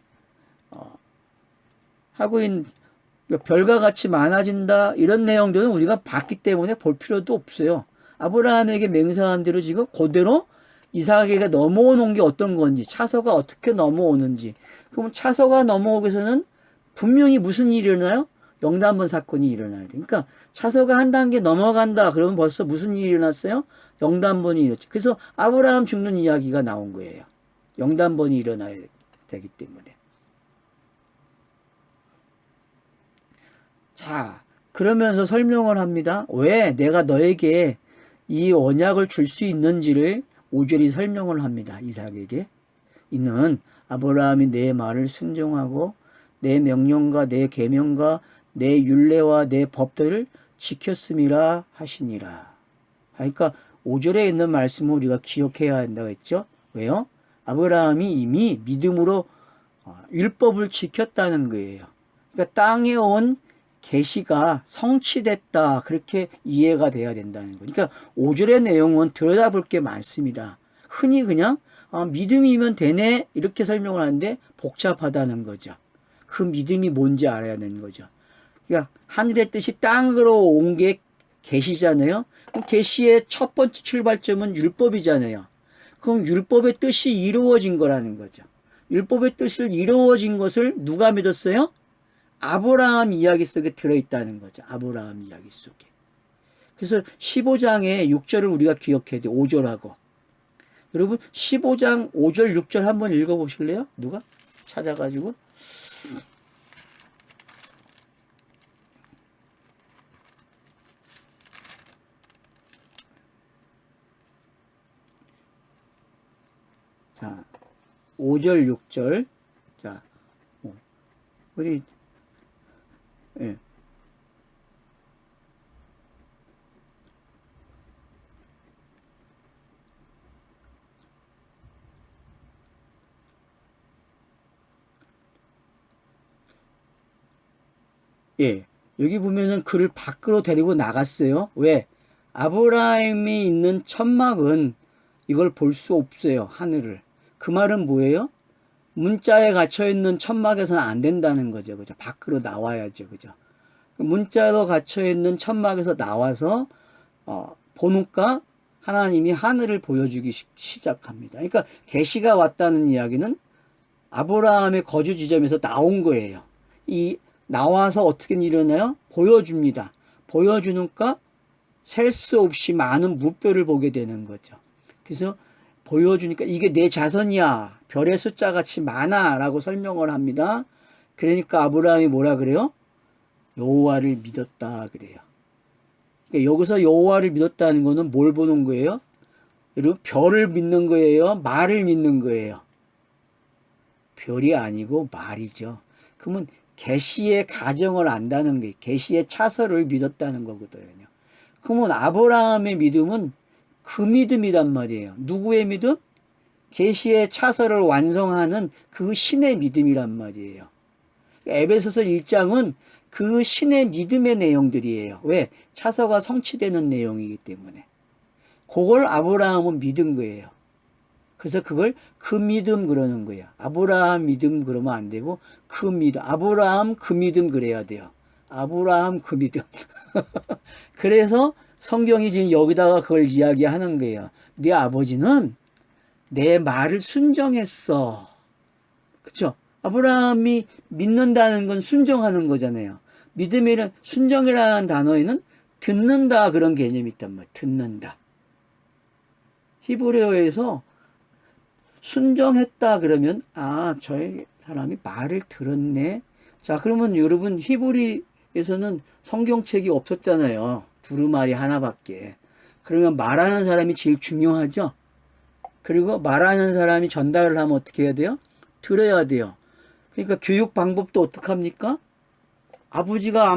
Speaker 1: 하고 있는 별과 같이 많아진다 이런 내용들은 우리가 봤기 때문에 볼 필요도 없어요. 아브라함에게 맹세한 대로 지금 그대로 이삭에게 넘어오는 게 어떤 건지 차서가 어떻게 넘어오는지. 그럼 차서가 넘어오기 위해서는 분명히 무슨 일이 일어나요? 영단번 사건이 일어나야 돼. 그러니까 차서가 한 단계 넘어간다 그러면 벌써 무슨 일이 일어났어요? 영단번이 일어났죠. 그래서 아브라함 죽는 이야기가 나온 거예요. 영단번이 일어나야 되기 때문에. 자, 그러면서 설명을 합니다. 왜 내가 너에게 이 언약을 줄 수 있는지를 5절이 설명을 합니다. 이삭에게. 이는 아브라함이 내 말을 순종하고 내 명령과 내 계명과 내 율례와 내 법들을 지켰음이라 하시니라. 그러니까 5절에 있는 말씀을 우리가 기억해야 한다고 했죠. 왜요? 아브라함이 이미 믿음으로 율법을 지켰다는 거예요. 그러니까 땅에 온 계시가 성취됐다 그렇게 이해가 돼야 된다는 거예요. 그러니까 5절의 내용은 들여다볼 게 많습니다. 흔히 그냥 믿음이면 되네 이렇게 설명을 하는데 복잡하다는 거죠. 그 믿음이 뭔지 알아야 되는 거죠. 그러니까 하늘의 뜻이 땅으로 온 게 계시잖아요. 그럼 계시의 첫 번째 출발점은 율법이잖아요. 그럼 율법의 뜻이 이루어진 거라는 거죠. 율법의 뜻을 이루어진 것을 누가 믿었어요? 아브라함 이야기 속에 들어있다는 거죠. 아브라함 이야기 속에. 그래서 15장의 6절을 우리가 기억해야 돼요. 5절하고. 여러분 15장 5절 6절 한번 읽어보실래요? 누가? 찾아가지고. 자, 5절 6절. 자, 어디, 예. 예. 여기 보면은 그를 밖으로 데리고 나갔어요. 왜? 아브라함이 있는 천막은 이걸 볼 수 없어요. 하늘을. 그 말은 뭐예요? 문자에 갇혀 있는 천막에서는 안 된다는 거죠. 그죠? 밖으로 나와야죠. 그죠? 문자로 갇혀 있는 천막에서 나와서 보니까 하나님이 하늘을 보여주기 시작합니다. 그러니까 계시가 왔다는 이야기는 아브라함의 거주 지점에서 나온 거예요. 이 나와서 어떻게 일어나요? 보여줍니다. 보여주니까 셀 수 없이 많은 무뼈를 보게 되는 거죠. 그래서 보여주니까 이게 내 자손이야. 별의 숫자 같이 많아 라고 설명을 합니다. 그러니까 아브라함이 뭐라 그래요? 여호와를 믿었다 그래요. 그러니까 여기서 여호와를 믿었다는 거는 뭘 보는 거예요? 여러분 별을 믿는 거예요? 말을 믿는 거예요? 별이 아니고 말이죠. 그러면 계시의 가정을 안다는 게 계시의 차서를 믿었다는 거거든요. 그러면 아브라함의 믿음은 그 믿음이란 말이에요. 누구의 믿음? 계시의 차서를 완성하는 그 신의 믿음이란 말이에요. 에베소서 1장은 그 신의 믿음의 내용들이에요. 왜? 차서가 성취되는 내용이기 때문에. 그걸 아브라함은 믿은 거예요. 그래서 그걸 그 믿음 그러는 거예요. 아브라함 믿음 그러면 안 되고 그 믿음. 아브라함 그 믿음 그래야 돼요. 아브라함 그 믿음. 그래서 성경이 지금 여기다가 그걸 이야기하는 거예요. 네 아버지는 내 말을 순종했어. 그렇죠? 아브라함이 믿는다는 건 순종하는 거잖아요. 믿음이란 순종이라는 단어에는 듣는다 그런 개념이 있단 말이에요. 듣는다. 히브리어에서 순종했다 그러면 저 사람이 말을 들었네. 자, 그러면 여러분 히브리에서는 성경책이 없었잖아요. 두루마리 하나밖에. 그러면 말하는 사람이 제일 중요하죠. 그리고 말하는 사람이 전달을 하면 어떻게 해야 돼요? 들어야 돼요. 그러니까 교육 방법도 어떡합니까? 아버지가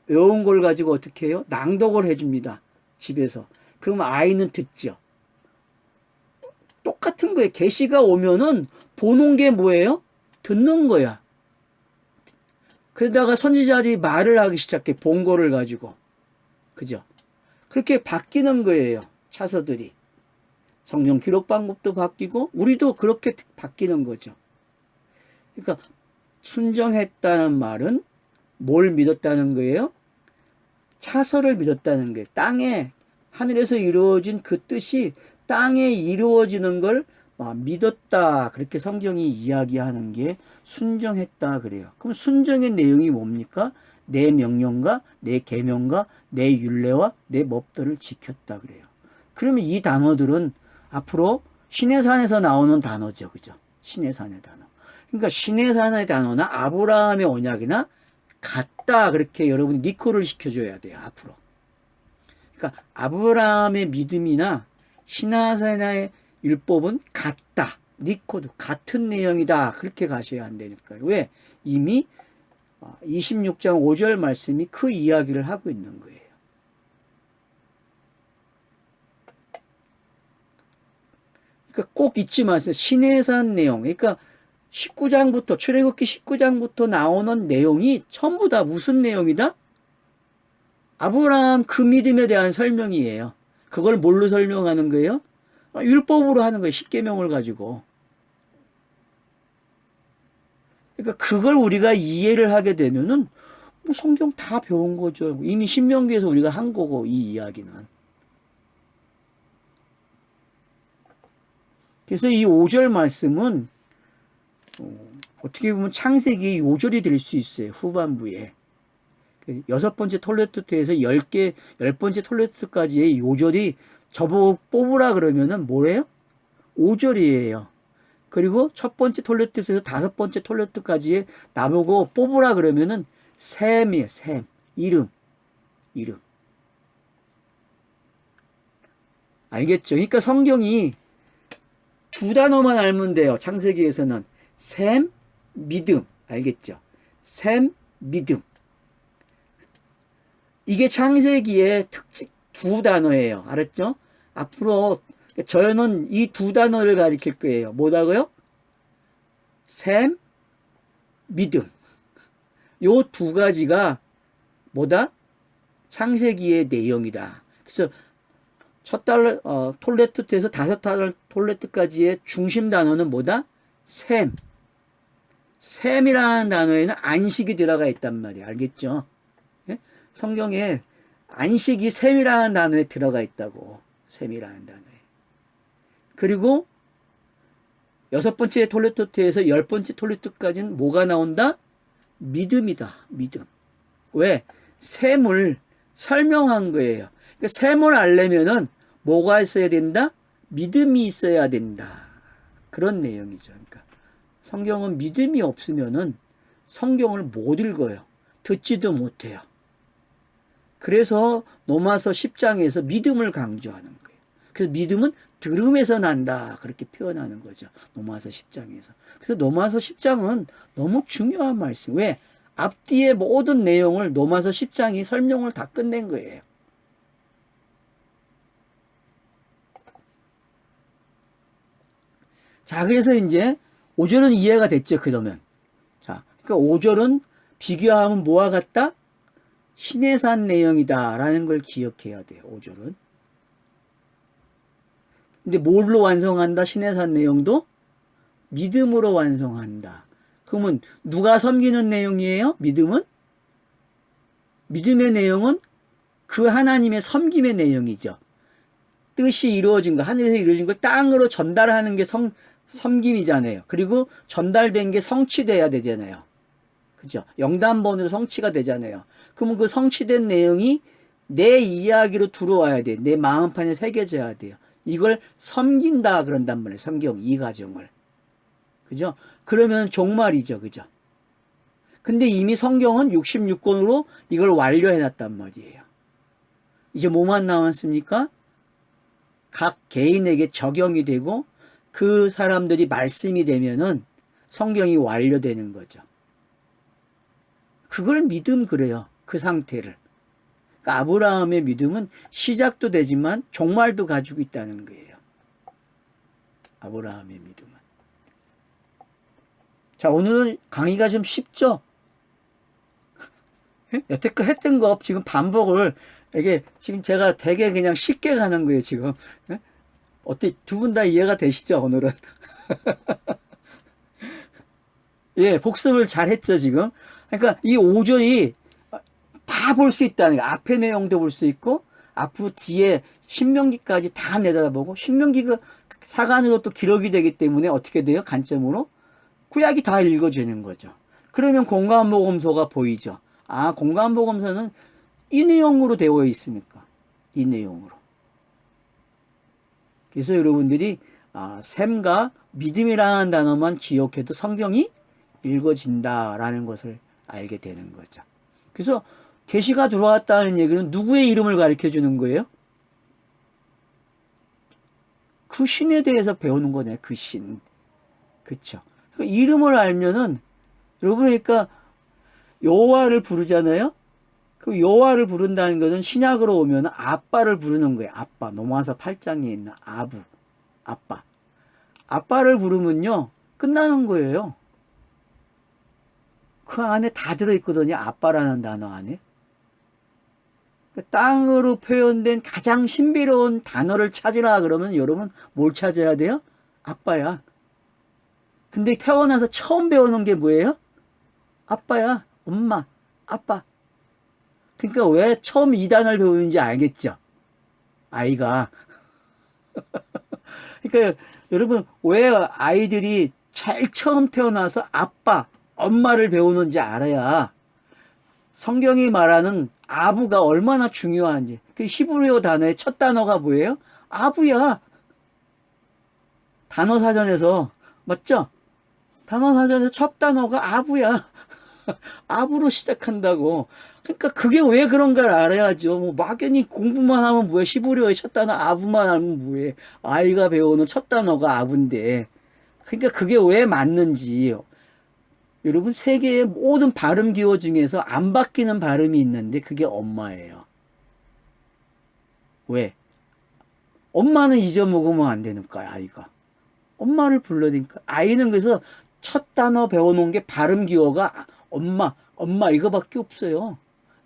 Speaker 1: 외운 걸 가지고 어떻게 해요? 낭독을 해줍니다. 집에서. 그러면 아이는 듣죠. 똑같은 거예요. 계시가 오면은 보는 게 뭐예요? 듣는 거야. 그러다가 선지자들이 말을 하기 시작해. 본 거를 가지고. 그죠? 그렇게 바뀌는 거예요. 차서들이. 성경 기록 방법도 바뀌고 우리도 그렇게 바뀌는 거죠. 그러니까 순종했다는 말은 뭘 믿었다는 거예요? 차서를 믿었다는 거예요. 땅에 하늘에서 이루어진 그 뜻이 땅에 이루어지는 걸 믿었다. 그렇게 성경이 이야기하는 게 순종했다 그래요. 그럼 순종의 내용이 뭡니까? 내 명령과 내 계명과 내 율례와 내 법도를 지켰다 그래요. 그러면 이 단어들은 앞으로 시내산에서 나오는 단어죠. 그죠? 시내산의 단어. 그러니까 시내산의 단어나 아브라함의 언약이나 같다. 그렇게 여러분이 니코를 시켜줘야 돼요. 앞으로. 그러니까 아브라함의 믿음이나 시내산의 율법은 같다. 니코도 같은 내용이다. 그렇게 가셔야 한다니까요. 왜? 이미 26장 5절 말씀이 그 이야기를 하고 있는 거예요. 그러니까 꼭 잊지 마세요. 시내산 내용. 그러니까 19장부터 출애굽기 19장부터 나오는 내용이 전부 다 무슨 내용이다? 아브라함 그 믿음에 대한 설명이에요. 그걸 뭘로 설명하는 거예요? 율법으로 하는 거예요. 십계명을 가지고. 그러니까 그걸 우리가 이해를 하게 되면은 뭐 성경 다 배운 거죠. 이미 신명기에서 우리가 한 거고, 이 이야기는. 그래서 이 5절 말씀은 어떻게 보면 창세기의 요절이 될 수 있어요. 후반부에. 6번째 톨레트에서 10번째 톨레트까지의 요절이 저보고 뽑으라 그러면은 뭐예요? 5절이에요. 그리고 첫 번째 톨레트에서 5번째 톨레트까지의 나보고 뽑으라 그러면은 셈이에요. 셈. 이름. 알겠죠? 그러니까 성경이 두 단어만 알면 돼요. 창세기에서는 셈, 믿음. 알겠죠? 셈, 믿음. 이게 창세기의 특징 두 단어예요. 알았죠? 앞으로 저는 이 두 단어를 가리킬 거예요. 뭐라고요? 셈, 믿음. 요 두 가지가 뭐다? 창세기의 내용이다. 그래서 첫 톨레트에서 5톨레트까지의 중심 단어는 뭐다? 셈. 셈이라는 단어에는 안식이 들어가 있단 말이에요. 알겠죠? 예? 성경에 안식이 셈이라는 단어에 들어가 있다고. 셈이라는 단어에. 그리고 6번째 톨레트에서 10번째 톨레트까지는 뭐가 나온다? 믿음이다. 믿음. 왜? 셈을 설명한 거예요. 그러니까 셈을 알려면은 뭐가 있어야 된다? 믿음이 있어야 된다. 그런 내용이죠. 그러니까 성경은 믿음이 없으면은 성경을 못 읽어요. 듣지도 못해요. 그래서 로마서 10장에서 믿음을 강조하는 거예요. 그래서 믿음은 들음에서 난다. 그렇게 표현하는 거죠. 로마서 10장에서. 그래서 로마서 10장은 너무 중요한 말씀. 왜? 앞뒤의 모든 내용을 로마서 10장이 설명을 다 끝낸 거예요. 자, 그래서 이제 5절은 이해가 됐죠, 그러면. 자, 그러니까 5절은 비교하면 뭐와 같다? 신의 산 내용이다. 라는 걸 기억해야 돼요, 5절은. 근데 뭘로 완성한다? 신의 산 내용도? 믿음으로 완성한다. 그러면 누가 섬기는 내용이에요? 믿음은? 믿음의 내용은 그 하나님의 섬김의 내용이죠. 뜻이 이루어진 거, 하늘에서 이루어진 걸 땅으로 전달하는 게 섬김이잖아요. 그리고 전달된 게 성취돼야 되잖아요. 그죠? 영단번으로 성취가 되잖아요. 그러면 그 성취된 내용이 내 이야기로 들어와야 돼. 내 마음판에 새겨져야 돼요. 이걸 섬긴다 그런단 말이에요. 성경 이 과정을. 그죠? 그러면 종말이죠. 그죠? 근데 이미 성경은 66권으로 이걸 완료해놨단 말이에요. 이제 뭐만 남았습니까? 각 개인에게 적용이 되고 그 사람들이 말씀이 되면은 성경이 완료되는 거죠. 그걸 믿음 그래요. 그 상태를. 그러니까 아브라함의 믿음은 시작도 되지만 종말도 가지고 있다는 거예요. 아브라함의 믿음은. 자, 오늘은 강의가 좀 쉽죠? 여태껏 했던 거 지금 반복을 이게 지금 제가 되게 그냥 쉽게 가는 거예요, 지금. 어때? 두 분 다 이해가 되시죠, 오늘은? 예, 복습을 잘 했죠, 지금. 그러니까 이 5절이 다 볼 수 있다는 거예요. 앞의 내용도 볼 수 있고, 앞으로 뒤에 신명기까지 다 내다보고, 신명기가 사간으로 또 기록이 되기 때문에 어떻게 돼요? 관점으로? 구약이 다 읽어지는 거죠. 그러면 공간복음서가 보이죠. 아, 공간복음서는 이 내용으로 되어 있으니까. 이 내용으로. 그래서 여러분들이 셈과 믿음이라는 단어만 기억해도 성경이 읽어진다라는 것을 알게 되는 거죠. 그래서 계시가 들어왔다는 얘기는 누구의 이름을 가르쳐 주는 거예요? 그 신에 대해서 배우는 거네. 그 신. 그렇죠. 그러니까 이름을 알면은 여러분 그러니까 여호와를 부르잖아요. 그 여호와를 부른다는 것은 신약으로 오면 아빠를 부르는 거예요. 아빠. 로마서 8장에 있는 아부. 아빠. 아빠를 부르면요. 끝나는 거예요. 그 안에 다 들어있거든요. 아빠라는 단어 안에. 땅으로 표현된 가장 신비로운 단어를 찾으라 그러면 여러분 뭘 찾아야 돼요? 아빠야. 근데 태어나서 처음 배우는 게 뭐예요? 아빠야. 엄마. 아빠. 그러니까 왜 처음 이 단어를 배우는지 알겠죠? 아이가. 그러니까 여러분 왜 아이들이 제일 처음 태어나서 아빠, 엄마를 배우는지 알아야 성경이 말하는 아부가 얼마나 중요한지. 그 히브리어 단어의 첫 단어가 뭐예요? 아부야. 단어사전에서 맞죠? 단어사전에서 첫 단어가 아부야. 아부로 시작한다고. 그러니까 그게 왜 그런가를 알아야죠. 뭐 막연히 공부만 하면 뭐해. 히브리어의 첫 단어 아부만 하면 뭐해. 아이가 배우는 첫 단어가 아부인데. 그러니까 그게 왜 맞는지. 여러분 세계의 모든 발음 기호 중에서 안 바뀌는 발음이 있는데 그게 엄마예요. 왜? 엄마는 잊어먹으면 안 되니까 아이가. 엄마를 불러니까 아이는 그래서 첫 단어 배워놓은 게 발음 기호가 엄마, 엄마 이거밖에 없어요.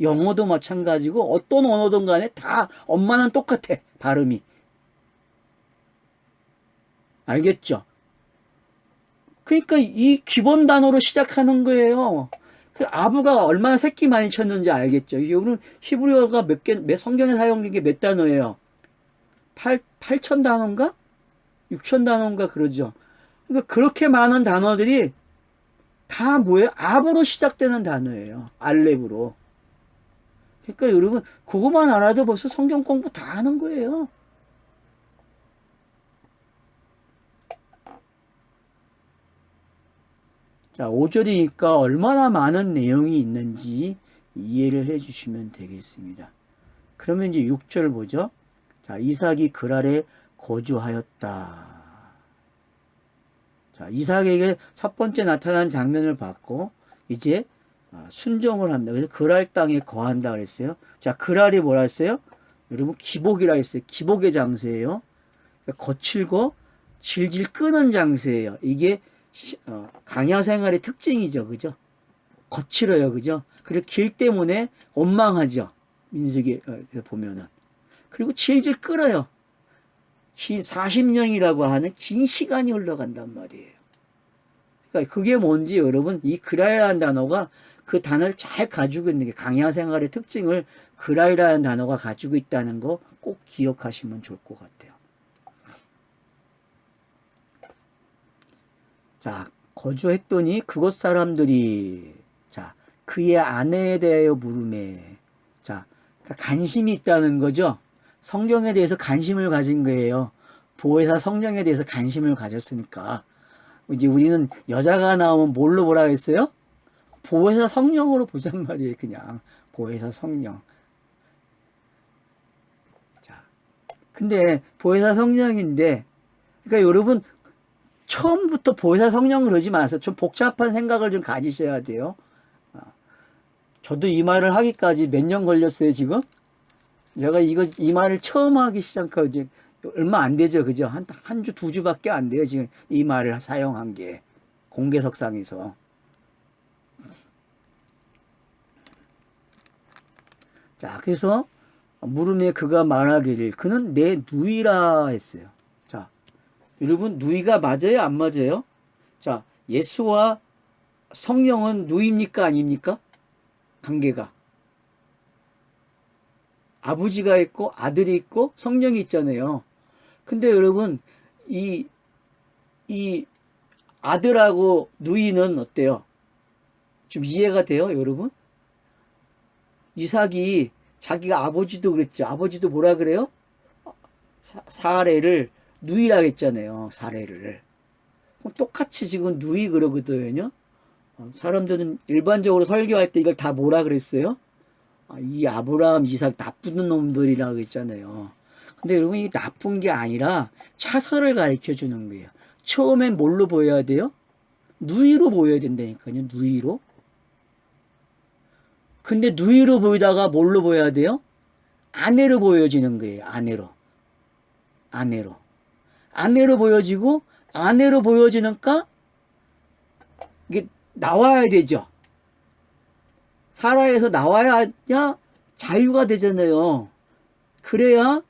Speaker 1: 영어도 마찬가지고 어떤 언어든 간에 다 엄마는 똑같아 발음이. 알겠죠? 그러니까 이 기본 단어로 시작하는 거예요. 그 아부가 얼마나 새끼 많이 쳤는지 알겠죠? 오늘 히브리어가 성경에 사용된 게 몇 단어예요? 8천 단어인가? 6천 단어인가 그러죠. 그러니까 그렇게 많은 단어들이 다 뭐예요? 아부로 시작되는 단어예요. 알렙으로. 그러니까 여러분 그것만 알아도 벌써 성경 공부 다 하는 거예요. 자, 5절이니까 얼마나 많은 내용이 있는지 이해를 해 주시면 되겠습니다. 그러면 이제 6절 보죠. 자, 이삭이 그랄에 거주하였다. 자, 이삭에게 첫 번째 나타난 장면을 봤고 이제 순종을 합니다. 그래서 그랄 땅에 거한다 그랬어요. 자, 그랄이 뭐라 했어요? 여러분 기복이라 했어요. 기복의 장소예요. 그러니까 거칠고 질질 끄는 장소예요. 이게 강야 생활의 특징이죠. 그죠? 거칠어요. 그죠? 그리고 길 때문에 원망하죠. 민수기 보면은. 그리고 질질 끌어요. 40년이라고 하는 긴 시간이 흘러간단 말이에요. 그러니까 그게 뭔지 여러분 이 그라이라는 단어가 그 단어를 잘 가지고 있는 게 강야 생활의 특징을 그라이라는 단어가 가지고 있다는 거 꼭 기억하시면 좋을 것 같아요. 자, 거주했더니 그곳 사람들이 자 그의 아내에 대하여 물으매. 자, 그러니까 관심이 있다는 거죠. 성경에 대해서 관심을 가진 거예요. 보혜사 성령에 대해서 관심을 가졌으니까 이제 우리는 여자가 나오면 뭘로 보라 했어요? 보혜사 성령으로 보잔 말이에요. 그냥 보혜사 성령. 자, 근데 보혜사 성령인데 그러니까 여러분 처음부터 보혜사 성령 그러지 마세요. 좀 복잡한 생각을 좀 가지셔야 돼요. 저도 이 말을 하기까지 몇 년 걸렸어요, 지금? 제가 이 말을 처음 하기 시작하고 이제 얼마 안 되죠, 그죠? 한 주, 두 주밖에 안 돼요, 지금 이 말을 사용한 게. 공개석상에서. 자, 그래서 물음에 그가 말하기를 그는 내 누이라 했어요. 자, 여러분 누이가 맞아요, 안 맞아요? 자, 예수와 성령은 누이입니까, 아닙니까? 관계가. 아버지가 있고 아들이 있고 성령이 있잖아요. 근데 여러분 이 아들하고 누이는 어때요? 좀 이해가 돼요, 여러분? 이삭이 자기가 아버지도 그랬죠. 아버지도 뭐라 그래요? 사레를 누이라고 했잖아요. 사레를. 그럼 똑같이 지금 누이 그러거든요. 사람들은 일반적으로 설교할 때 이걸 다 뭐라 그랬어요? 이 아브라함, 이삭 나쁜 놈들이라고 했잖아요. 근데 여러분 이 나쁜 게 아니라 차선을 가르쳐 주는 거예요. 처음엔 뭘로 보여야 돼요? 누이로 보여야 된다니까요. 누이로. 근데 누이로 보이다가 뭘로 보여야 돼요? 아내로 보여지는 거예요. 아내로. 아내로. 아내로 보여지고 아내로 보여지니까 이게 나와야 되죠. 사라에서 나와야 자유가 되잖아요. 그래야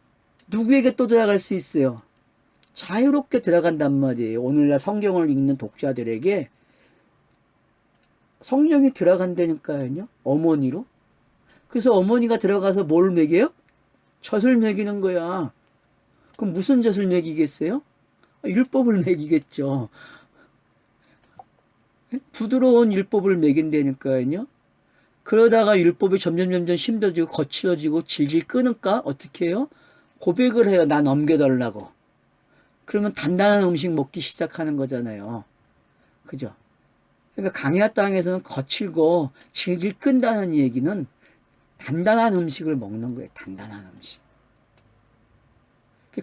Speaker 1: 누구에게 또 들어갈 수 있어요. 자유롭게 들어간단 말이에요. 오늘날 성경을 읽는 독자들에게 성령이 들어간다니까요. 어머니로. 그래서 어머니가 들어가서 뭘 먹여요? 젖을 먹이는 거야. 그럼 무슨 젖을 먹이겠어요? 율법을 먹이겠죠. 부드러운 율법을 먹인다니까요. 그러다가 율법이 점점 힘들어지고 거칠어지고 질질 끄니까 어떻게 해요? 고백을 해요. 나 넘겨달라고. 그러면 단단한 음식 먹기 시작하는 거잖아요. 그죠? 그러니까 강야 땅에서는 거칠고 질질 끈다는 얘기는 단단한 음식을 먹는 거예요. 단단한 음식.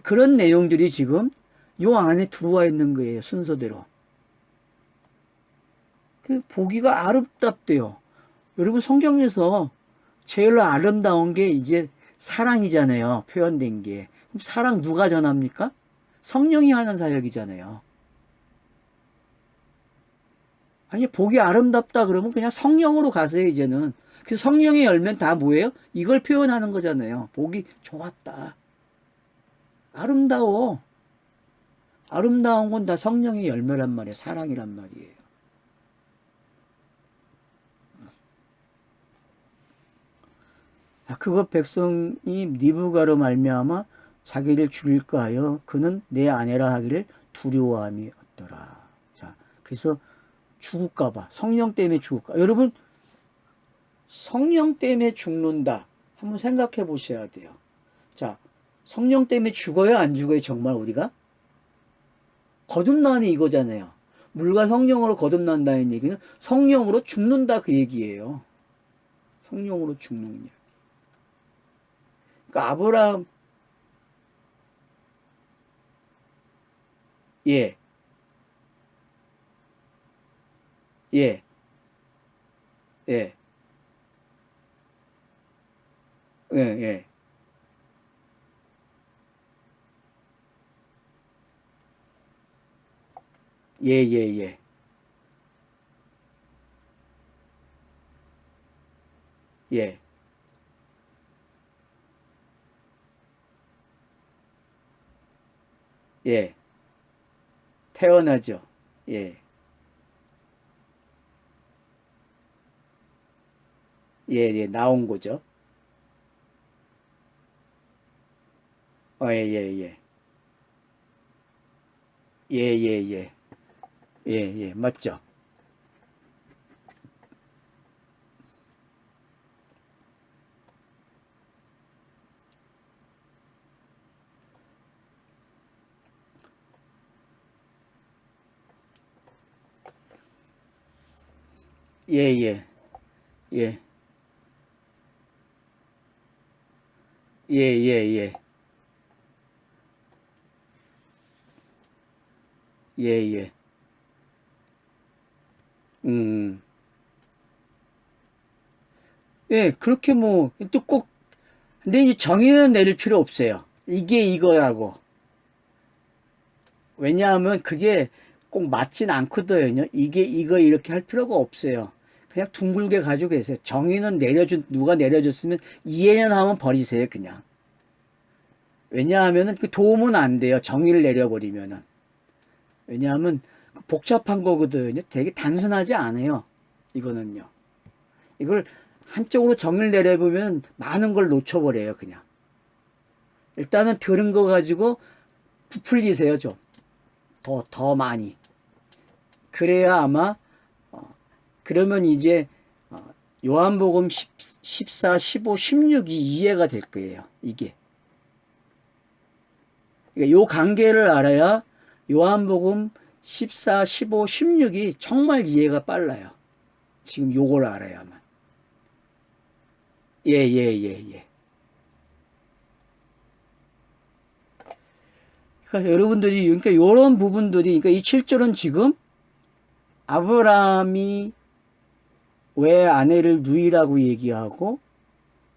Speaker 1: 그런 내용들이 지금 요 안에 들어와 있는 거예요. 순서대로. 보기가 아름답대요. 여러분 성경에서 제일 아름다운 게 이제 사랑이잖아요. 표현된 게. 그럼 사랑 누가 전합니까? 성령이 하는 사역이잖아요. 아니 보기 아름답다 그러면 그냥 성령으로 가세요 이제는. 그래서 성령의 열매는 다 뭐예요? 이걸 표현하는 거잖아요. 보기 좋았다. 아름다워. 아름다운 건 다 성령의 열매란 말이에요. 사랑이란 말이에요. 그것 백성이 니브가로 말미암아 자기를 죽일까 하여 그는 내 아내라 하기를 두려워함이 없더라. 자, 그래서 죽을까봐 성령 때문에 죽을까. 여러분 성령 때문에 죽는다. 한번 생각해 보셔야 돼요. 자, 성령 때문에 죽어요, 안 죽어요? 정말 우리가 거듭나는 이거잖아요. 물과 성령으로 거듭난다는 얘기는 성령으로 죽는다 그 얘기예요. 성령으로 죽는 이야기. 그러니까 아브라함 예. 예. 예. 예. 예. 예. 예. 예. 예. 예. 태어나죠. 예. 예. 예. 나온 거죠. 예. 예. 예. 예. 예. 예. 예. 예. 맞죠. 예. 예. 예. 예. 예. 예. 예. 예. 음. 예, 그렇게 뭐, 또 꼭, 근데 이제 정의는 내릴 필요 없어요. 이게 이거라고. 왜냐하면 그게 꼭 맞진 않거든요. 이게 이거 이렇게 할 필요가 없어요. 그냥 둥글게 가지고 계세요. 정의는 누가 내려줬으면 이해는 하면 버리세요, 그냥. 왜냐하면은 그 도움은 안 돼요. 정의를 내려버리면은. 왜냐하면 복잡한 거거든요. 되게 단순하지 않아요. 이거는요. 이걸 한쪽으로 정의를 내려보면 많은 걸 놓쳐버려요, 그냥. 일단은 들은 거 가지고 부풀리세요, 좀. 더 많이. 그래야 아마, 그러면 이제, 요한복음 14, 15, 16이 이해가 될 거예요, 이게. 그러니까 요 관계를 알아야 요한복음 14, 15, 16이 정말 이해가 빨라요. 지금 요걸 알아야만. 예, 예, 예, 예. 그러니까 여러분들이, 그러니까 요런 부분들이, 그러니까 이 7절은 지금 아브라함이 왜 아내를 누이라고 얘기하고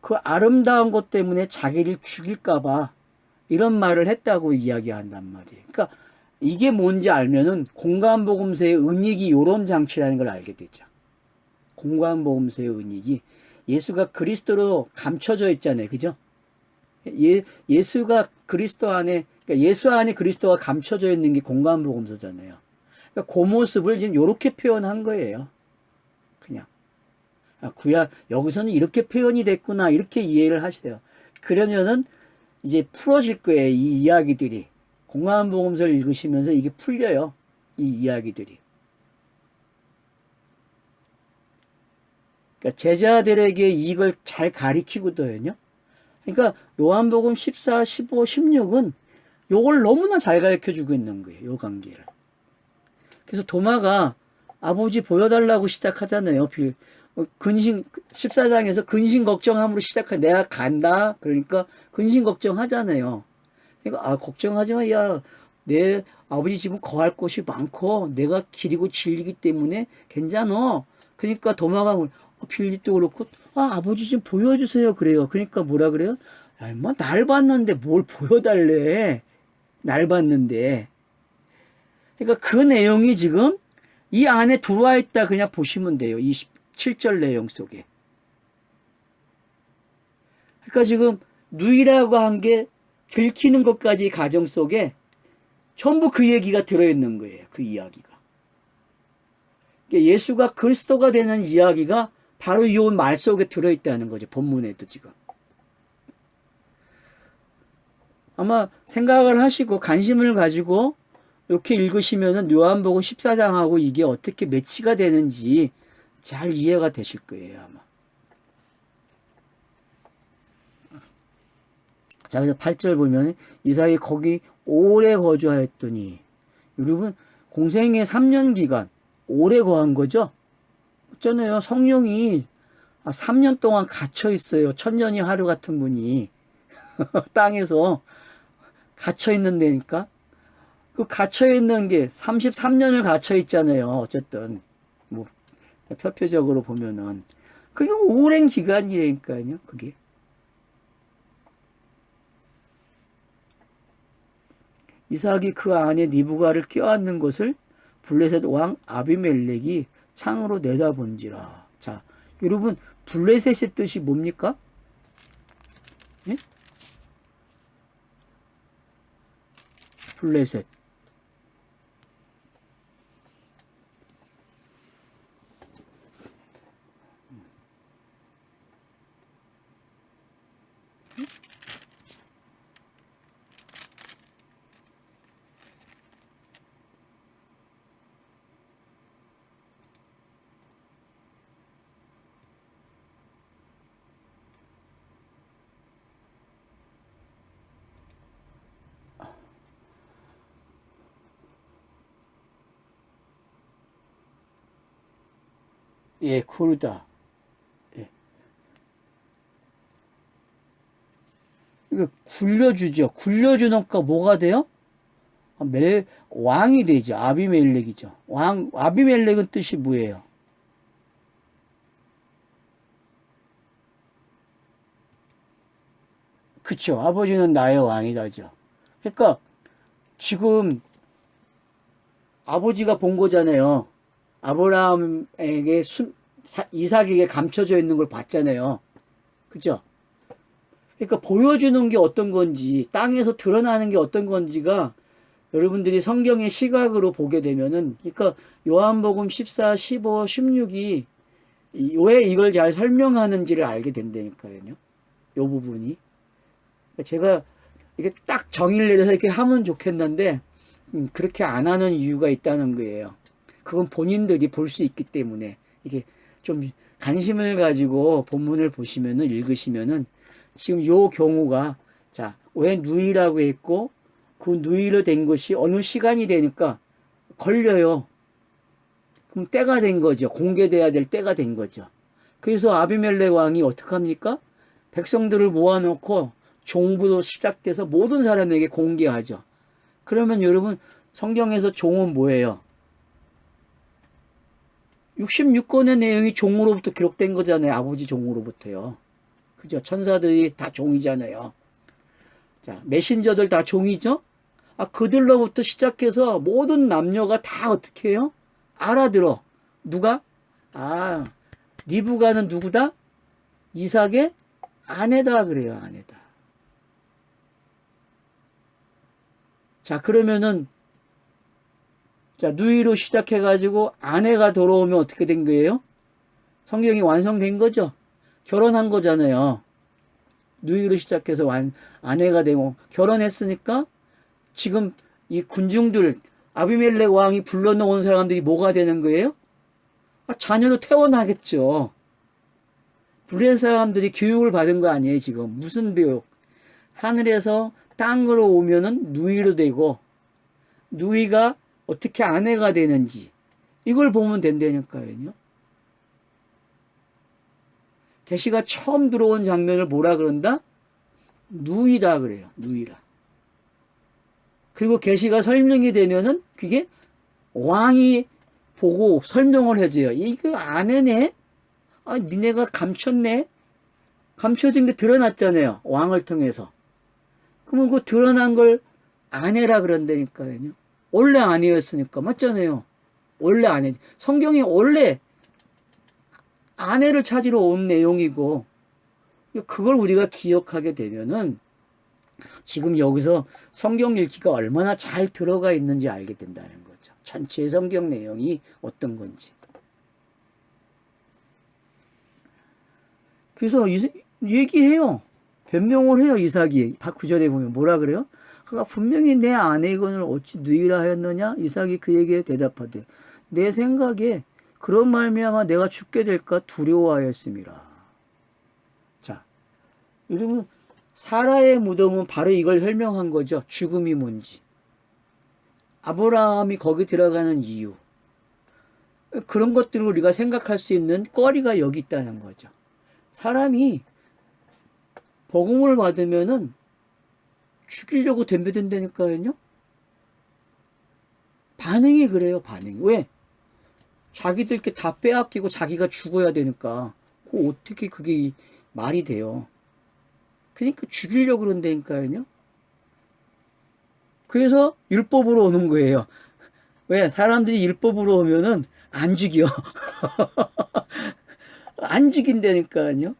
Speaker 1: 그 아름다운 것 때문에 자기를 죽일까봐 이런 말을 했다고 이야기한단 말이에요. 그러니까 이게 뭔지 알면은 공간복음서의 은닉이 요런 장치라는 걸 알게 되죠. 공간복음서의 은닉이 예수가 그리스도로 감춰져 있잖아요. 그죠? 예수가 그리스도 안에, 그러니까 예수 안에 그리스도가 감춰져 있는 게 공간복음서잖아요. 그러니까 그 모습을 지금 요렇게 표현한 거예요. 그냥. 아, 구약, 여기서는 이렇게 표현이 됐구나. 이렇게 이해를 하시세요. 그러면은 이제 풀어질 거예요. 이 이야기들이. 공감복음서를 읽으시면서 이게 풀려요. 이 이야기들이. 그러니까 제자들에게 이걸 잘 가리키거든요. 그러니까 요한복음 14, 15, 16은 요걸 너무나 잘 가르쳐주고 있는 거예요. 요 관계를. 그래서 도마가 아버지 보여달라고 시작하잖아요. 근심, 14장에서 근심 걱정함으로 시작해. 내가 간다. 그러니까 근심 걱정하잖아요. 그러니까, 걱정하지 마. 야, 내 아버지 집은 거할 곳이 많고, 내가 길이고 진리기 때문에 괜찮어. 그러니까 도마가, 빌립도 그렇고, 아버지 좀 보여주세요. 그래요. 그러니까 뭐라 그래요? 야, 뭐, 날 봤는데 뭘 보여달래. 날 봤는데. 그러니까 그 내용이 지금 이 안에 들어와 있다 그냥 보시면 돼요. 27절 내용 속에. 그러니까 지금 누이라고 한 게 들키는 것까지 가정 속에 전부 그 얘기가 들어있는 거예요. 그 이야기가. 그러니까 예수가 그리스도가 되는 이야기가 바로 이 말 속에 들어있다는 거죠. 본문에도 지금. 아마 생각을 하시고 관심을 가지고 이렇게 읽으시면은 요한복음 14장하고 이게 어떻게 매치가 되는지 잘 이해가 되실 거예요, 아마. 자, 그래서 8절 보면 이삭이 거기 오래 거주하였더니, 여러분 공생의 3년 기간 오래 거한 거죠. 있잖아요. 성령이 3년 동안 갇혀 있어요. 천년이 하루 같은 분이 땅에서 갇혀 있는 데니까. 그 갇혀있는 게 33년을 갇혀있잖아요. 어쨌든 뭐 표표적으로 보면은 그게 오랜 기간이라니까요. 그게. 이삭이 그 안에 니부가를 껴안는 것을 블레셋 왕 아비멜렉이 창으로 내다본지라. 자, 여러분 블레셋의 뜻이 뭡니까? 예? 블레셋. 예, 쿠르다. 예. 이거 굴려주죠. 굴려주니까 뭐가 돼요? 왕이 되죠. 아비멜렉이죠. 아비멜렉은 뜻이 뭐예요? 그쵸. 아버지는 나의 왕이다죠. 그러니까 지금 아버지가 본 거잖아요. 아브라함에게 이삭에게 감춰져 있는 걸 봤잖아요. 그죠? 그러니까 보여주는 게 어떤 건지, 땅에서 드러나는 게 어떤 건지가 여러분들이 성경의 시각으로 보게 되면은, 그러니까 요한복음 14, 15, 16이 왜 이걸 잘 설명하는지를 알게 된다니까요. 요 부분이. 그러니까 제가 이게 딱 정의를 내려서 이렇게 하면 좋겠는데, 그렇게 안 하는 이유가 있다는 거예요. 그건 본인들이 볼 수 있기 때문에 이게 좀 관심을 가지고 본문을 보시면은 읽으시면은 지금 요 경우가 자, 왜 누이라고 했고 그 누이로 된 것이 어느 시간이 되니까 걸려요. 그럼 때가 된 거죠. 공개돼야 될 때가 된 거죠. 그래서 아비멜렉 왕이 어떻게 합니까? 백성들을 모아놓고 종부도 시작돼서 모든 사람에게 공개하죠. 그러면 여러분 성경에서 종은 뭐예요? 66권의 내용이 종으로부터 기록된 거잖아요. 아버지 종으로부터요. 그죠? 천사들이 다 종이잖아요. 자, 메신저들 다 종이죠? 그들로부터 시작해서 모든 남녀가 다 어떻게 해요? 알아들어. 누가? 니부가는 누구다? 이삭의 아내다 그래요. 아내다. 자, 그러면은 자, 누이로 시작해가지고 아내가 돌아오면 어떻게 된 거예요? 성경이 완성된 거죠. 결혼한 거잖아요. 누이로 시작해서 아내가 되고 결혼했으니까 지금 이 군중들 아비멜렉 왕이 불러놓은 사람들이 뭐가 되는 거예요? 자녀도 태어나겠죠. 불의 사람들이 교육을 받은 거 아니에요, 지금. 무슨 교육? 하늘에서 땅으로 오면은 누이로 되고, 누이가 어떻게 아내가 되는지, 이걸 보면 된다니까요. 계시가 처음 들어온 장면을 뭐라 그런다? 누이다 그래요, 누이라. 그리고 계시가 설명이 되면은 그게 왕이 보고 설명을 해줘요. 이거 아내네? 니네가 감췄네? 감춰진 게 드러났잖아요. 왕을 통해서. 그러면 그 드러난 걸 아내라 그런다니까요. 원래 아내였으니까. 맞잖아요. 원래 아내. 성경이 원래 아내를 찾으러 온 내용이고, 그걸 우리가 기억하게 되면은 지금 여기서 성경 읽기가 얼마나 잘 들어가 있는지 알게 된다는 거죠. 전체 성경 내용이 어떤 건지. 그래서 얘기해요. 변명을 해요, 이삭이. 9절에 보면 뭐라 그래요? 그가 분명히 내 아내이건을 어찌 누이라 하였느냐? 이삭이 그에게 대답하되 내 생각에 그런 말미암아 내가 죽게 될까 두려워하였습니다. 자, 여러분 사라의 무덤은 바로 이걸 설명한 거죠. 죽음이 뭔지. 아브라함이 거기 들어가는 이유. 그런 것들을 우리가 생각할 수 있는 거리가 여기 있다는 거죠. 사람이 복음을 받으면은 죽이려고 덤벼든다니까요. 반응이 그래요, 반응이. 왜? 자기들께 다 빼앗기고 자기가 죽어야 되니까. 어떻게 그게 말이 돼요. 그러니까 죽이려고 그런다니까요. 그래서 율법으로 오는 거예요. 왜? 사람들이 율법으로 오면은 안 죽여. 안 죽인다니까요.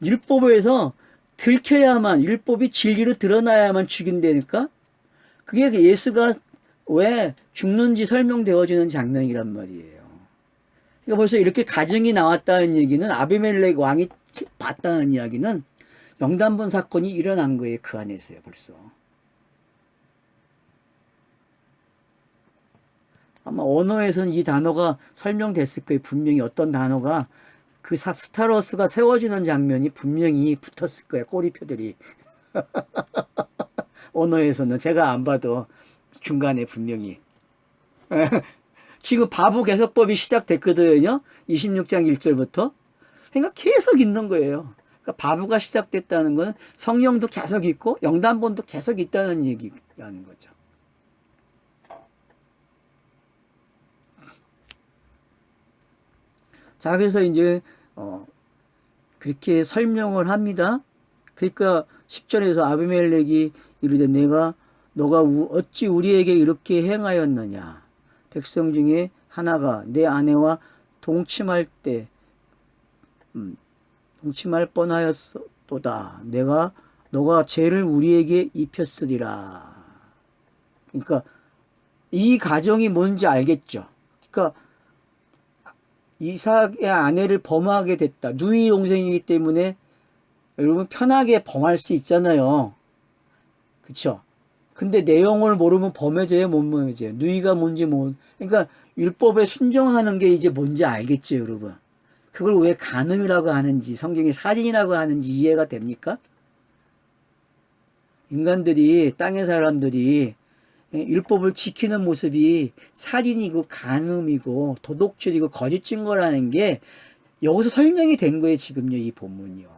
Speaker 1: 율법에서 들켜야만, 율법이 진리로 드러나야만 죽인다니까. 그게 예수가 왜 죽는지 설명되어지는 장면이란 말이에요. 그러니까 벌써 이렇게 가정이 나왔다는 얘기는, 아비멜렉 왕이 봤다는 이야기는 영단본 사건이 일어난 거예요. 그 안에서요, 벌써. 아마 언어에서는 이 단어가 설명됐을 거예요. 분명히 어떤 단어가 그 스타로스가 세워지는 장면이 분명히 붙었을 거예요. 꼬리표들이. 언어에서는 제가 안 봐도 중간에 분명히. 지금 바보 개석법이 시작됐거든요. 26장 1절부터. 그러니까 계속 있는 거예요. 그러니까 바보가 시작됐다는 건 성령도 계속 있고 영단본도 계속 있다는 얘기라는 거죠. 자, 그래서 이제 그렇게 설명을 합니다. 그러니까 10절에서 아비멜렉이 이르되 너가 어찌 우리에게 이렇게 행하였느냐. 백성 중에 하나가 내 아내와 동침할 뻔하였도다. 너가 죄를 우리에게 입혔으리라. 그러니까 이 가정이 뭔지 알겠죠. 그러니까 이삭의 아내를 범하게 됐다. 누이 동생이기 때문에 여러분 편하게 범할 수 있잖아요. 그쵸? 근데 내용을 모르면 범해져요, 못 범해져요? 누이가 뭔지 그러니까 율법에 순종하는 게 이제 뭔지 알겠죠, 여러분? 그걸 왜 간음이라고 하는지, 성경이 살인이라고 하는지 이해가 됩니까? 인간들이, 땅의 사람들이 율법을 지키는 모습이 살인이고 간음이고 도둑질이고 거짓 증거라는 게 여기서 설명이 된 거예요. 지금요, 이 본문이요.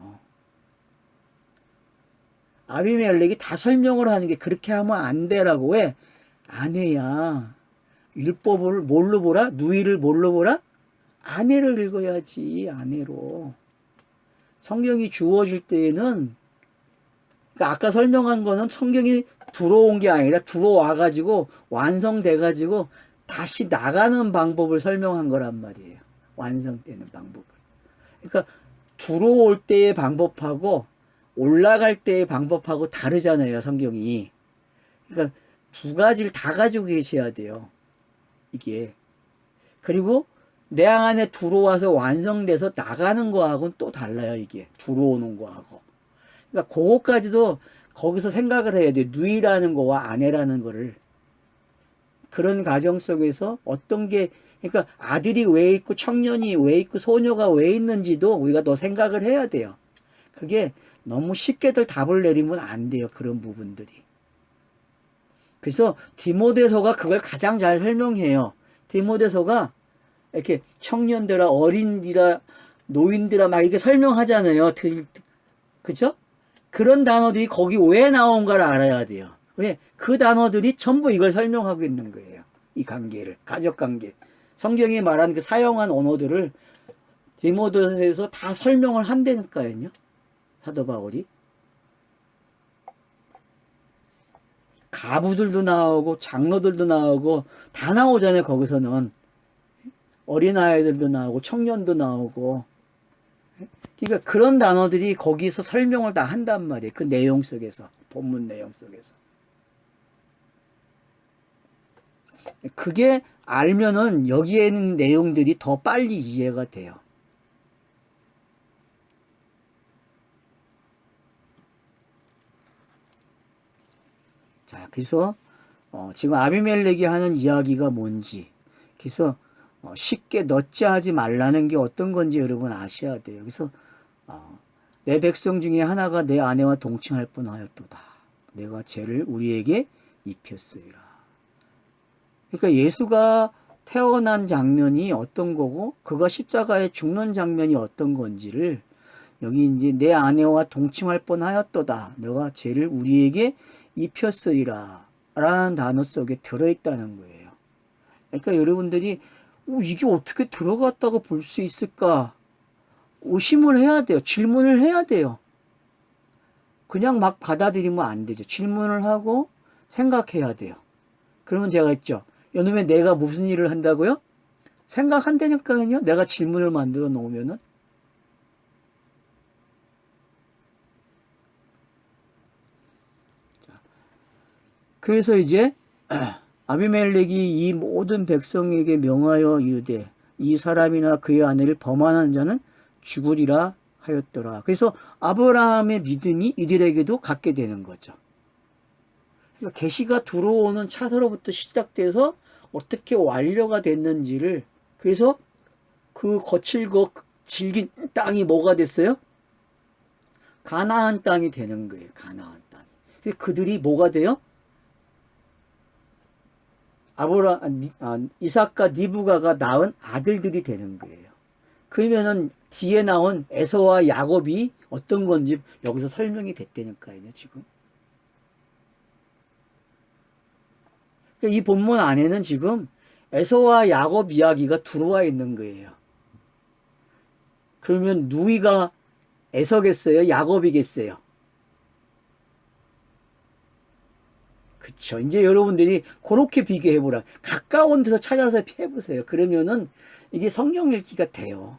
Speaker 1: 아비멜렉이 다 설명을 하는 게 그렇게 하면 안 되라고. 왜? 아내야. 율법을 뭘로 보라? 누이를 뭘로 보라? 아내를 읽어야지. 아내로. 성경이 주어질 때에는, 그러니까 아까 설명한 거는 성경이 들어온 게 아니라 들어와가지고 완성돼가지고 다시 나가는 방법을 설명한 거란 말이에요. 완성되는 방법을. 그러니까 들어올 때의 방법하고 올라갈 때의 방법하고 다르잖아요, 성경이. 그러니까 두 가지를 다 가지고 계셔야 돼요, 이게. 그리고 내 안에 들어와서 완성돼서 나가는 거하고는 또 달라요, 이게. 들어오는 거하고. 그러니까 그거까지도 거기서 생각을 해야 돼요. 누이라는 거와 아내라는 거를. 그런 가정 속에서 어떤 게, 그러니까 아들이 왜 있고 청년이 왜 있고 소녀가 왜 있는지도 우리가 더 생각을 해야 돼요. 그게 너무 쉽게들 답을 내리면 안 돼요. 그런 부분들이. 그래서 디모데서가 그걸 가장 잘 설명해요. 디모데서가 이렇게 청년들아, 어린이라, 노인들아 막 이렇게 설명하잖아요. 그죠? 그런 단어들이 거기 왜 나온가를 알아야 돼요. 왜? 그 단어들이 전부 이걸 설명하고 있는 거예요. 이 관계를, 가족 관계. 성경이 말한 그 사용한 언어들을 디모데서에서 다 설명을 한다니까요. 사도 바울이. 가부들도 나오고 장로들도 나오고 다 나오잖아요. 거기서는 어린아이들도 나오고 청년도 나오고. 그러니까 그런 단어들이 거기서 설명을 다 한단 말이에요. 그 내용 속에서, 본문 내용 속에서. 그게 알면은 여기에 있는 내용들이 더 빨리 이해가 돼요. 자, 그래서 지금 아비멜렉이 하는 이야기가 뭔지, 그래서 쉽게 넣자 하지 말라는 게 어떤 건지 여러분 아셔야 돼요. 그래서 내 백성 중에 하나가 내 아내와 동침할 뻔하였도다. 내가 죄를 우리에게 입혔으리라. 그러니까 예수가 태어난 장면이 어떤 거고 그가 십자가에 죽는 장면이 어떤 건지를 여기 이제 내 아내와 동침할 뻔하였도다. 내가 죄를 우리에게 입혔으리라 라는 단어 속에 들어있다는 거예요. 그러니까 여러분들이 이게 어떻게 들어갔다고 볼 수 있을까? 의심을 해야 돼요. 질문을 해야 돼요. 그냥 막 받아들이면 안 되죠. 질문을 하고 생각해야 돼요. 그러면 제가 했죠. 이놈의 내가 무슨 일을 한다고요? 생각한다니까요. 내가 질문을 만들어 놓으면은. 그래서 이제 아비멜렉이 이 모든 백성에게 명하여 이르되 이 사람이나 그의 아내를 범하는 자는 죽으리라 하였더라. 그래서 아브라함의 믿음이 이들에게도 갖게 되는 거죠. 그러니까 계시가 들어오는 차서로부터 시작돼서 어떻게 완료가 됐는지를, 그래서 그 거칠고 질긴 땅이 뭐가 됐어요? 가나안 땅이 되는 거예요. 가나안 땅이. 그들이 뭐가 돼요? 이삭과 리브가가 낳은 아들들이 되는 거예요. 그러면은 뒤에 나온 에서와 야곱이 어떤 건지 여기서 설명이 됐다니까요, 지금. 그러니까 이 본문 안에는 지금 에서와 야곱 이야기가 들어와 있는 거예요. 그러면 누이가 에서겠어요? 야곱이겠어요? 그쵸. 이제 여러분들이 그렇게 비교해보라. 가까운 데서 찾아서 해보세요. 그러면은 이게 성경 읽기가 돼요.